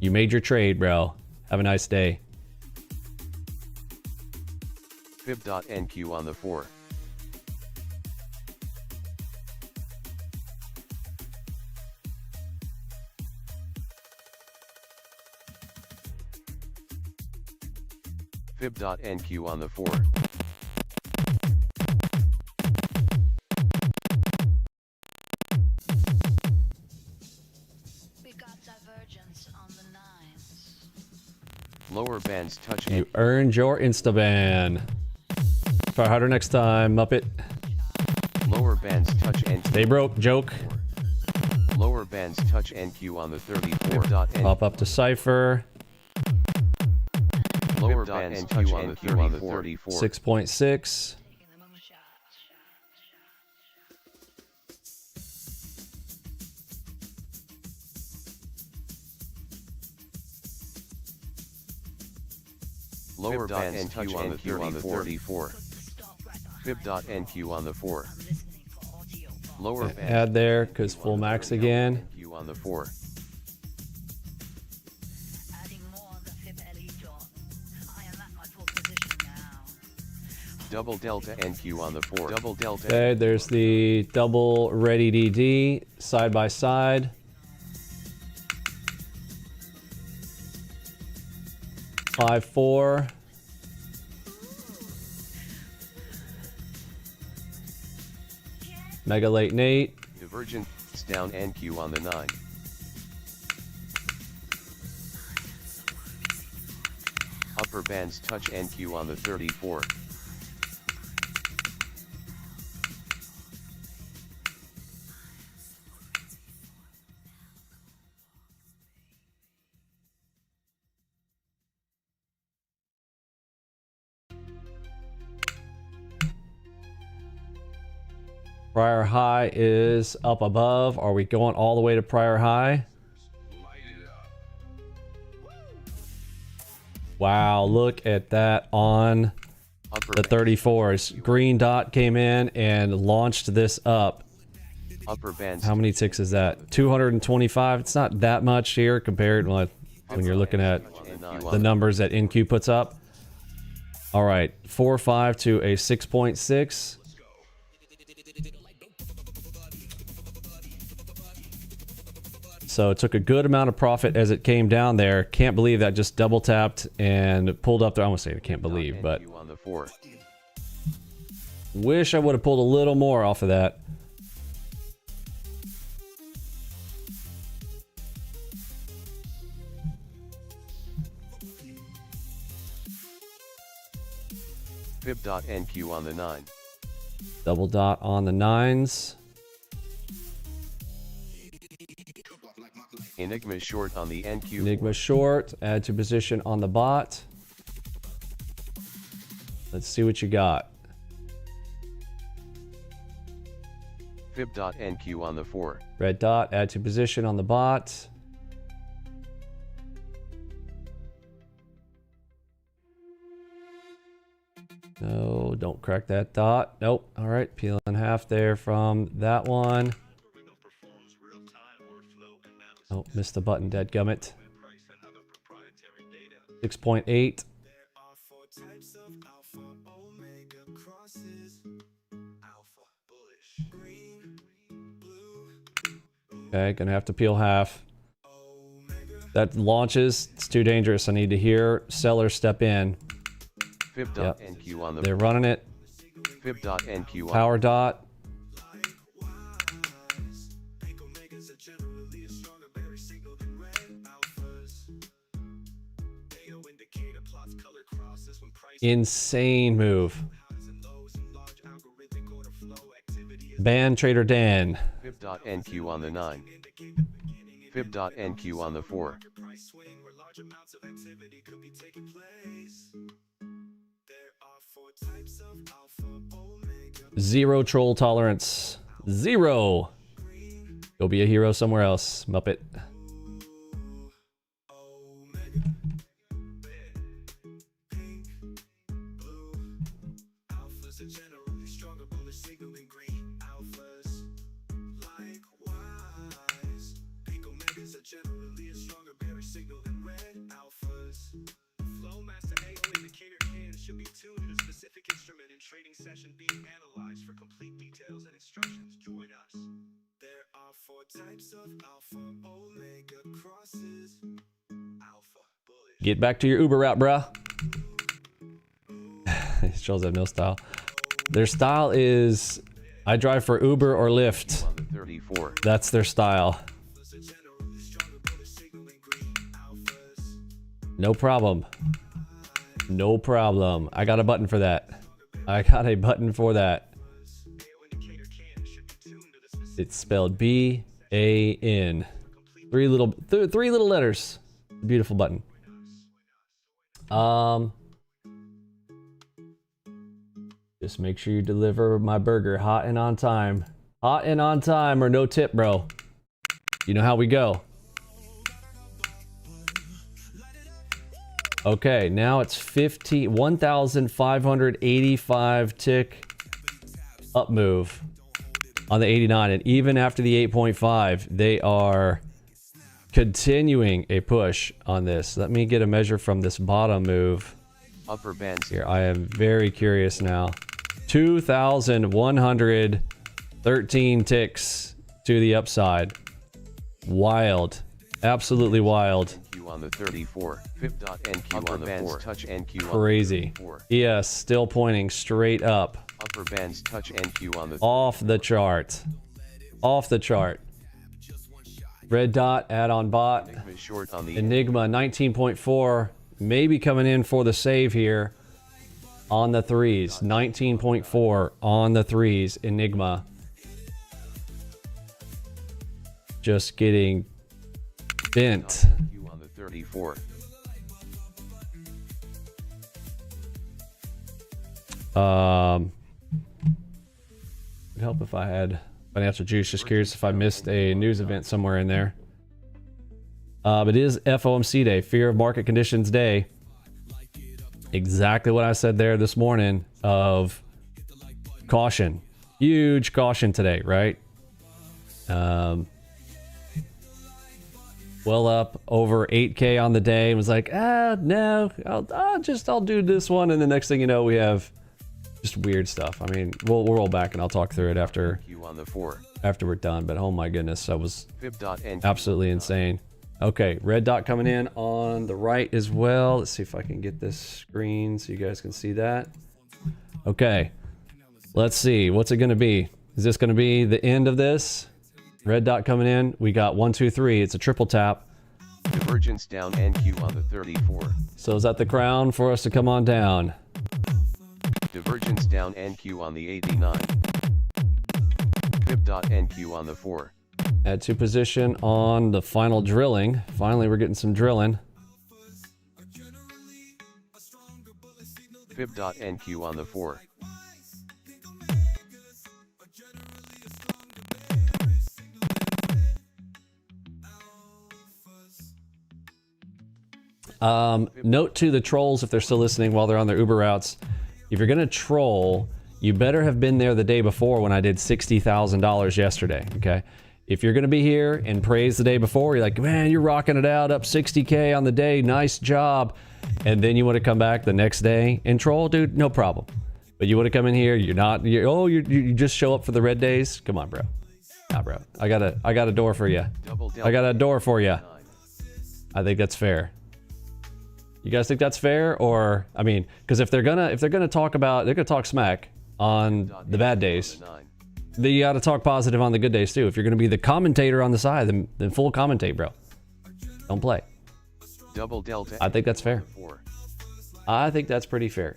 S2: You made your trade, bro. Have a nice day.
S3: Fib dot NQ on the 4. Fib dot NQ on the 4.
S4: We got divergence on the 9s.
S3: Lower bands touch
S2: You earned your insta ban. Try harder next time, Muppet.
S3: Lower bands touch NQ.
S2: They broke, joke.
S3: Lower bands touch NQ on the 34. Fib dot
S2: Pop up to Cypher.
S3: Lower bands touch NQ on the 34.
S2: 6.6.
S4: Taking the moonshot.
S3: Lower bands touch NQ on the 34.
S4: Put the stop right behind
S3: Fib dot NQ on the 4.
S4: I'm listening for audio.
S3: Lower bands
S2: Add there, because full max again.
S3: NQ on the 4.
S4: Adding more of the Fib LE dot. I am at my full position now.
S3: Double delta NQ on the 4. Double delta.
S2: Okay, there's the double ready DD side by side. Five, 4. Mega late Nate.
S3: Divergent down NQ on the 9. Upper bands touch NQ on the 34.
S2: Prior high is up above. Are we going all the way to prior high? Wow, look at that on
S3: Upper
S2: the 34s. Green dot came in and launched this up.
S3: Upper bands.
S2: How many ticks is that? 225. It's not that much here compared when you're looking at the numbers that NQ puts up. All right, 4.5 to a 6.6. So it took a good amount of profit as it came down there. Can't believe that just double tapped and pulled up there. I almost say I can't believe, but
S3: NQ on the 4.
S2: wish I would have pulled a little more off of that.
S3: Fib dot NQ on the 9.
S2: Double dot on the 9s.
S3: Enigma short on the NQ.
S2: Enigma short. Add to position on the bot. Let's see what you got.
S3: Fib dot NQ on the 4.
S2: Red dot. Add to position on the bot. don't crack that dot. Nope. All right, peel in half there from that one. Oh, missed the button, dadgummit. 6.8. Okay, gonna have to peel half. That launches. It's too dangerous. I need to hear seller step in. Yep. They're running it. Power dot. Insane move. Ban Trader Dan.
S3: Fib.NQ on the 9. Fib.NQ on the 4.
S2: Zero troll tolerance. Zero. Go be a hero somewhere else, Muppet. Get back to your Uber route, bruh. These trolls have no style. Their style is, I drive for Uber or Lyft. That's their style. No problem. No problem. I got a button for that. I got a button for that. It's spelled B-A-N. Three little letters. Beautiful button. Just make sure you deliver my burger hot and on time. Hot and on time or no tip, bro. You know how we go. Okay, now it's 1,585 tick up move on the 89, and even after the 8.5, they are continuing a push on this. Let me get a measure from this bottom move.
S3: Upper bands
S2: Here, I am very curious now. 2,113 ticks to the upside. Wild. Absolutely wild.
S3: NQ on the 34. Fib.NQ on the 4. Touch NQ
S2: Crazy. Yes, still pointing straight up.
S3: Upper bands touch NQ on the
S2: Off the chart. Off the chart. Red dot, add-on bot.
S3: Enigma short on the
S2: Enigma 19.4. Maybe coming in for the save here on the threes. 19.4 on the threes. Enigma. Just getting bent.
S3: NQ on the 34.
S2: It'd help if I had financial juice. Just curious if I missed a news event somewhere in there. It is FOMC day, fear of market conditions day. Exactly what I said there this morning of caution. Huge caution today, right? Well up over 8K on the day. Was like, no, I'll do this one. And the next thing you know, we have just weird stuff. I mean, we'll roll back and I'll talk through it after we're done. But oh my goodness, that was absolutely insane. Okay, red dot coming in on the right as well. Let's see if I can get this screen so you guys can see that. Okay, let's see. What's it going to be? Is this going to be the end of this? Red dot coming in. We got 1, 2, 3. It's a triple tap.
S3: Divergence down NQ on the 34.
S2: So is that the crown for us to come on down?
S3: Divergence down NQ on the 89. Fib.NQ on the 4.
S2: Add to position on the final drilling. Finally, we're getting some drilling.
S3: Fib.NQ on the 4.
S2: Note to the trolls, if they're still listening while they're on their Uber routes, If you're gonna troll, you better have been there the day before when I did $60,000 yesterday, okay? If you're gonna be here and praise the day before, you're like, man, you're rocking it out, up 60K on the day, nice job. And then you wanna come back the next day and troll, dude, no problem. But you wanna come in here, you just show up for the red days? Come on, bro. Nah, bro. I got a door for you. I got a door for you. I think that's fair. You guys think that's fair? Or, I mean, because if they're gonna talk smack on the bad days, then you gotta talk positive on the good days too. If you're gonna be the commentator on the side, then full commentate, bro. Don't play. I think that's fair. I think that's pretty fair.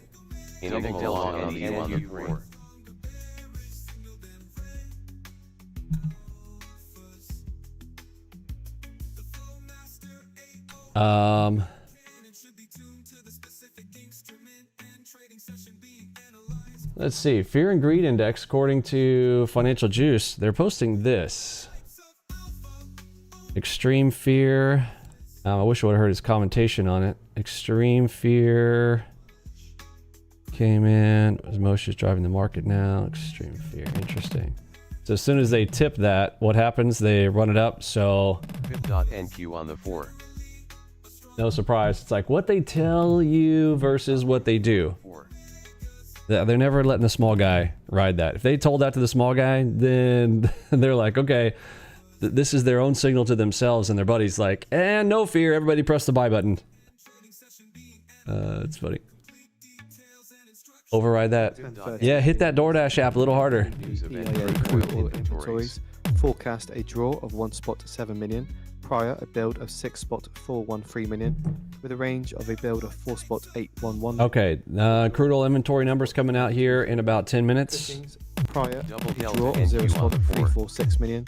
S2: Let's see, Fear and Greed Index, according to Financial Juice, they're posting this. Extreme Fear. I wish I would have heard his commentation on it. Extreme Fear came in. Emotions driving the market now. Extreme Fear, interesting. So as soon as they tip that, what happens? They run it up. So
S3: NQ on the 4.
S2: No surprise. It's like what they tell you versus what they do. They're never letting the small guy ride that. If they told that to the small guy, then they're like, okay, this is their own signal to themselves, and their buddy's like, and no fear, everybody press the buy button. It's funny. Override that. Yeah, hit that DoorDash app a little harder.
S5: Inventories forecast a draw of 1 spot 7 million. Prior, a build of 6 spot 413 million, with a range of a build of 4 spot 811.
S2: Okay, crude oil inventory numbers coming out here in about 10 minutes.
S5: Prior, a draw of 0 spot 346 million.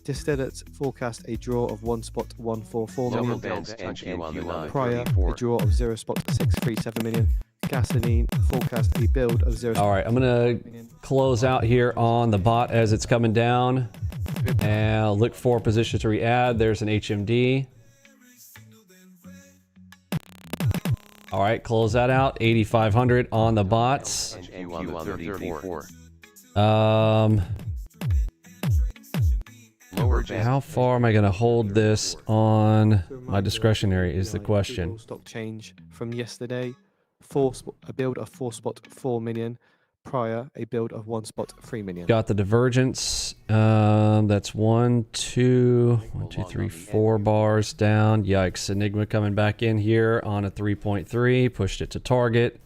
S5: Distillates forecast a draw of 1 spot 144 million. Prior, a draw of 0 spot 637 million. Gasoline forecast a build of 0.
S2: All right, I'm gonna close out here on the bot as it's coming down. And I'll look for position to re-add. There's an HMD. All right, close that out. 8,500 on the bots. How far am I going to hold this on my discretionary is the question.
S5: Stock change from yesterday. A build of 4 spot 4 million. Prior, a build of 1 spot 3 million.
S2: Got the divergence. That's 1, 2, 3, 4 bars down. Yikes. Enigma coming back in here on a 3.3. Pushed it to target.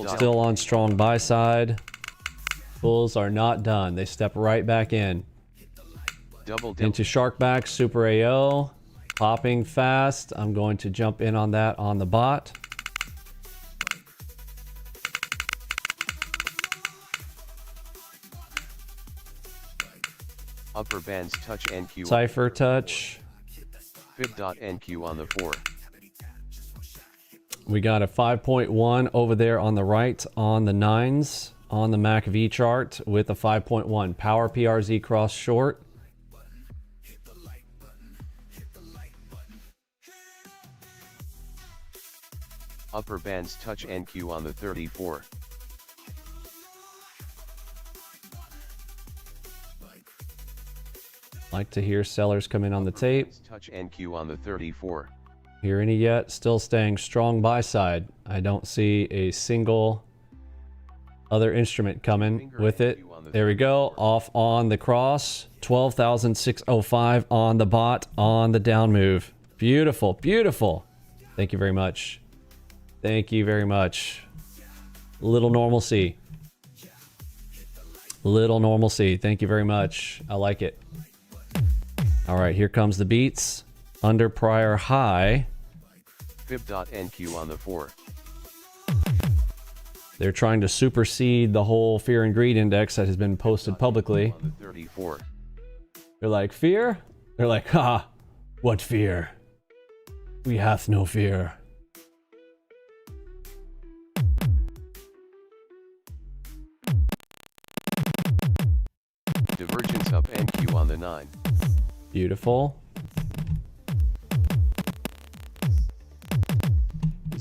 S2: Still on strong buy side. Bulls are not done. They step right back in. Into Sharkback, Super AO. Popping fast. I'm going to jump in on that on the bot.
S3: Upper bands touch NQ.
S2: Cypher touch.
S3: Fib.NQ on the 4.
S2: We got a 5.1 over there on the right on the 9s on the MACV chart with a 5.1. Power PRZ cross short.
S3: Upper bands touch NQ on the 34.
S2: Like to hear sellers come in on the tape.
S3: Touch NQ on the 34.
S2: Hear any yet? Still staying strong buy side. I don't see a single other instrument coming with it. There we go. Off on the cross. 12,605 on the bot on the down move. Beautiful, beautiful. Thank you very much. Thank you very much. Little normalcy. Little normalcy. Thank you very much. I like it. All right, here comes the beats. Under prior high.
S3: Fib.NQ on the 4.
S2: They're trying to supersede the whole Fear and Greed Index that has been posted publicly.
S3: On the 34.
S2: They're like, fear? They're like, ha, what fear? We hath no fear.
S3: Divergence up NQ on the 9.
S2: Beautiful.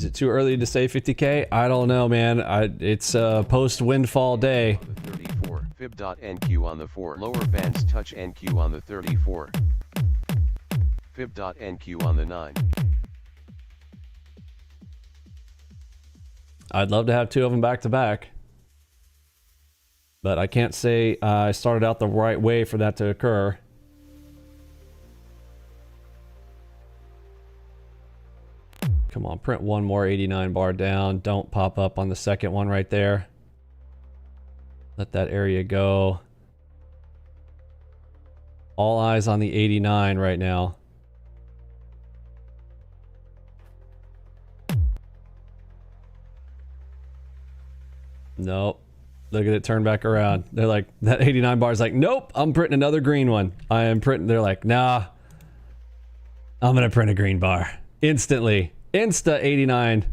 S2: Is it too early to say 50K? I don't know, man. It's post windfall day.
S3: On the 34. Fib.NQ on the 4. Lower bands touch NQ on the 34. Fib.NQ on the 9.
S2: I'd love to have two of them back to back. But I can't say I started out the right way for that to occur. Come on, print one more 89 bar down. Don't pop up on the second one right there. Let that area go. All eyes on the 89 right now. Nope. Look at it turn back around. They're like, that 89 bar is like, nope, I'm printing another green one. I am printing, they're like, nah, I'm gonna print a green bar. Instantly. Insta 89.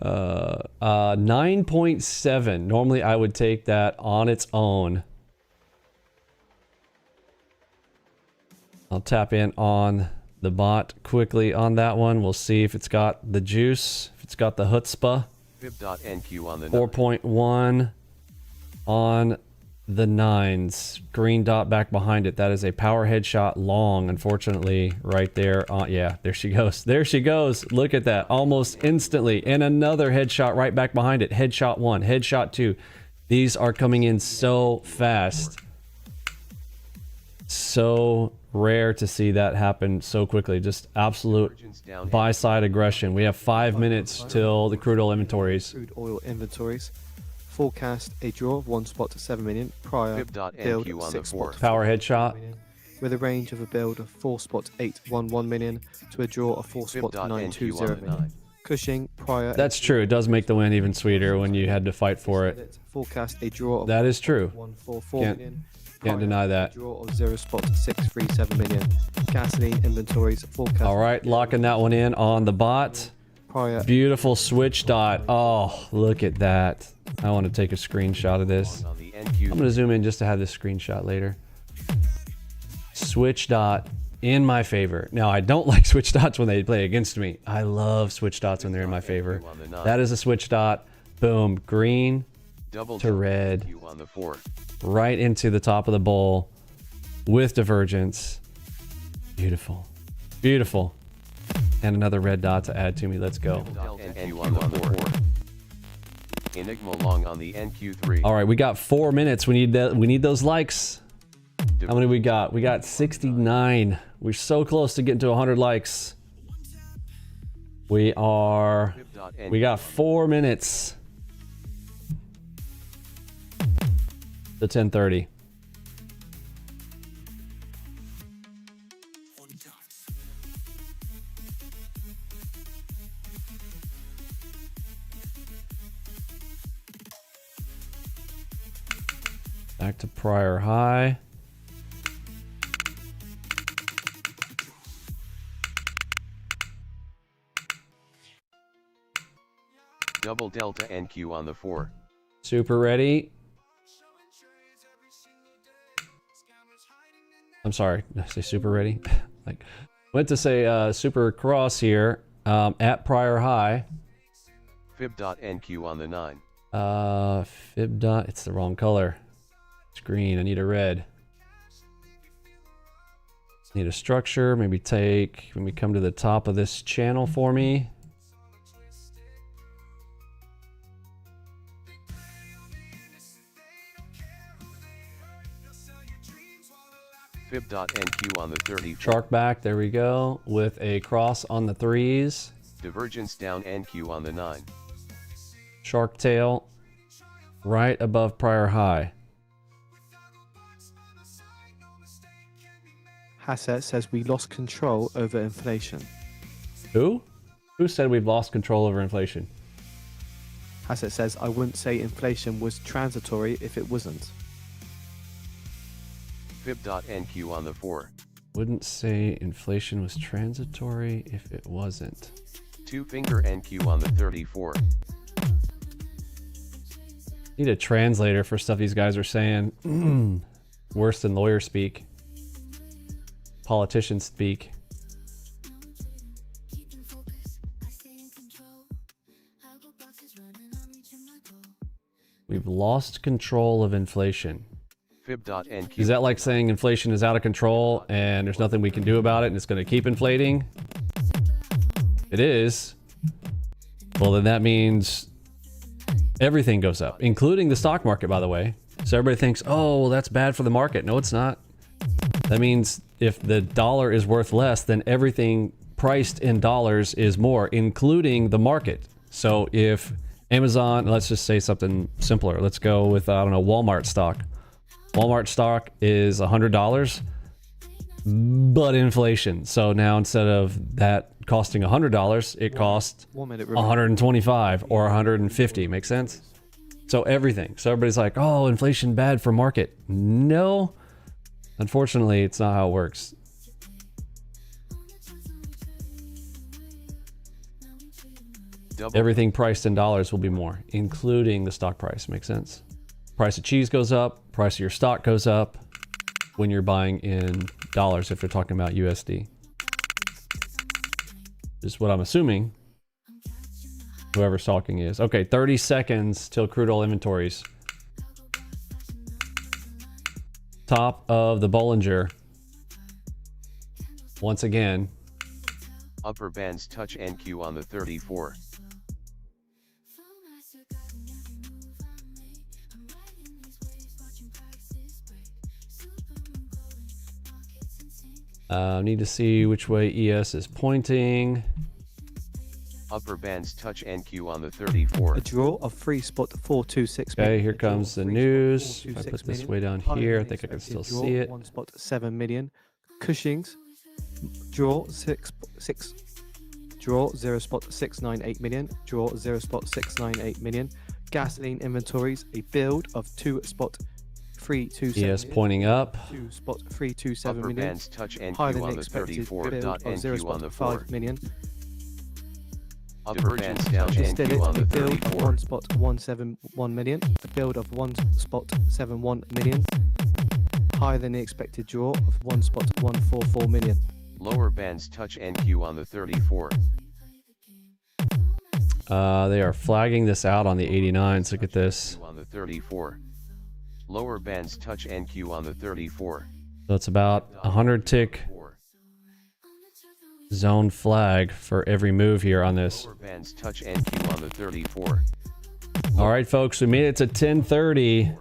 S2: 9.7. Normally I would take that on its own. I'll tap in on the bot quickly on that one. We'll see if it's got the juice, if it's got the chutzpah.
S3: Fib.NQ on the
S2: 4.1 on the 9s. Green dot back behind it. That is a power headshot long, unfortunately, right there. Yeah, there she goes. There she goes. Look at that. Almost instantly. And another headshot right back behind it. Headshot 1, headshot 2. These are coming in so fast. So rare to see that happen so quickly. Just absolute buy-side aggression. We have 5 minutes till the crude oil inventories.
S5: Crude oil inventories. Forecast a draw of 1 spot to 7 million. Prior build 6 spot.
S2: Power headshot.
S5: With a range of a build of 4 spot 811 million to a draw of 4 spot 920 million. Cushing prior.
S2: That's true. It does make the win even sweeter when you had to fight for it.
S5: Forecast a draw of
S2: that is true.
S5: 144 million.
S2: Can't deny that.
S5: Draw of 0 spot 637 million. Gasoline inventories forecast.
S2: All right, locking that one in on the bot.
S5: Prior.
S2: Beautiful switch dot. Oh, look at that. I want to take a screenshot of this. I'm going to zoom in just to have this screenshot later. Switch dot in my favor. Now, I don't like switch dots when they play against me. I love switch dots when they're in my favor. That is a switch dot. Boom. Green to red. Right into the top of the bowl with divergence. Beautiful. Beautiful. And another red dot to add to me. Let's go.
S3: Enigma long on the NQ3.
S2: All right, we got 4 minutes. We need that. We need those likes. How many we got? We got 69. We're so close to getting to 100 likes. We got 4 minutes to 10:30. Back to prior high.
S3: Double delta NQ on the 4.
S2: Super ready. I'm sorry, did I say super ready? Like, went to say super cross here at prior high.
S3: Fib.NQ on the 9.
S2: Fib dot, it's the wrong color. It's green, I need a red. Need a structure, maybe come to the top of this channel for me.
S3: Fib.NQ on the 30.
S2: Shark back, there we go, with a cross on the 3s.
S3: Divergence down NQ on the 9.
S2: Shark tail right above prior high.
S5: Hassett says we lost control over inflation.
S2: Who? Who said we've lost control over inflation?
S5: Hassett says I wouldn't say inflation was transitory if it wasn't.
S3: Fib.NQ on the 4.
S2: Wouldn't say inflation was transitory if it wasn't.
S3: 2-finger NQ on the 34.
S2: Need a translator for stuff these guys are saying. Worse than lawyer speak. Politician speak. We've lost control of inflation.
S3: Fib.NQ.
S2: Is that like saying inflation is out of control and there's nothing we can do about it and it's going to keep inflating? It is. Well, then that means everything goes up, including the stock market, by the way. So everybody thinks, oh, well, that's bad for the market. No, it's not. That means if the dollar is worth less, then everything priced in dollars is more, including the market. So if Amazon, let's just say something simpler. Let's go with, I don't know, Walmart stock. Walmart stock is $100, but inflation. So now instead of that costing $100, it costs 125 or 150. Make sense? So everything. So everybody's like, oh, inflation bad for market. No, unfortunately, it's not how it works. Everything priced in dollars will be more, including the stock price. Makes sense? Price of cheese goes up, price of your stock goes up when you're buying in dollars if they're talking about USD. This is what I'm assuming whoever's talking is. Okay, 30 seconds till crude oil inventories. Top of the Bollinger. Once again.
S3: Upper bands touch NQ on the 34.
S2: Need to see which way ES is pointing.
S3: Upper bands touch NQ on the 34.
S5: A draw of free spot 426.
S2: Okay, here comes the news. If I put this way down here, I think I can still see it.
S5: 1 spot 7 million. Cushing's draw 6 draw 0 spot 698 million. Draw 0 spot 698 million. Gasoline inventories a build of 2 spot 327
S2: ES pointing up.
S5: 2 spot 327
S3: Upper
S5: million.
S3: bands touch
S5: Higher
S3: NQ
S5: than
S3: on the
S5: expected
S3: 34.
S5: build of 0
S3: NQ on the
S5: spot
S3: 4.
S5: 5 million.
S3: Upper bands down NQ on the
S5: A build of
S3: 34.
S5: 1 spot 171 million. A build of 1 spot 71 million. Higher than the expected draw of 1 spot 144 million.
S3: Lower bands touch NQ on the 34.
S2: They are flagging this out on the 89s. Look at this.
S3: On the 34. Lower bands touch NQ on the 34.
S2: So it's about 100 tick zone flag for every move here on this.
S3: Lower bands touch NQ on the 34.
S2: All right, folks, we made it to 1030.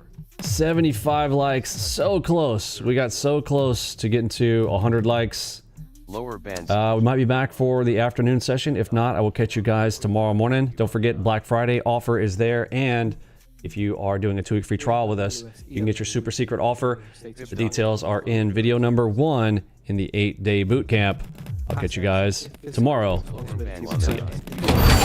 S2: 75 likes, so close. We got so close to getting to 100 likes.
S3: Lower bands.
S2: We might be back for the afternoon session. If not, I will catch you guys tomorrow morning. Don't forget, Black Friday offer is there. And if you are doing a 2-week free trial with us, you can get your super secret offer. The details are in video number 1 in the 8-day boot camp. I'll catch you guys tomorrow.
S3: Lower bands
S2: See ya.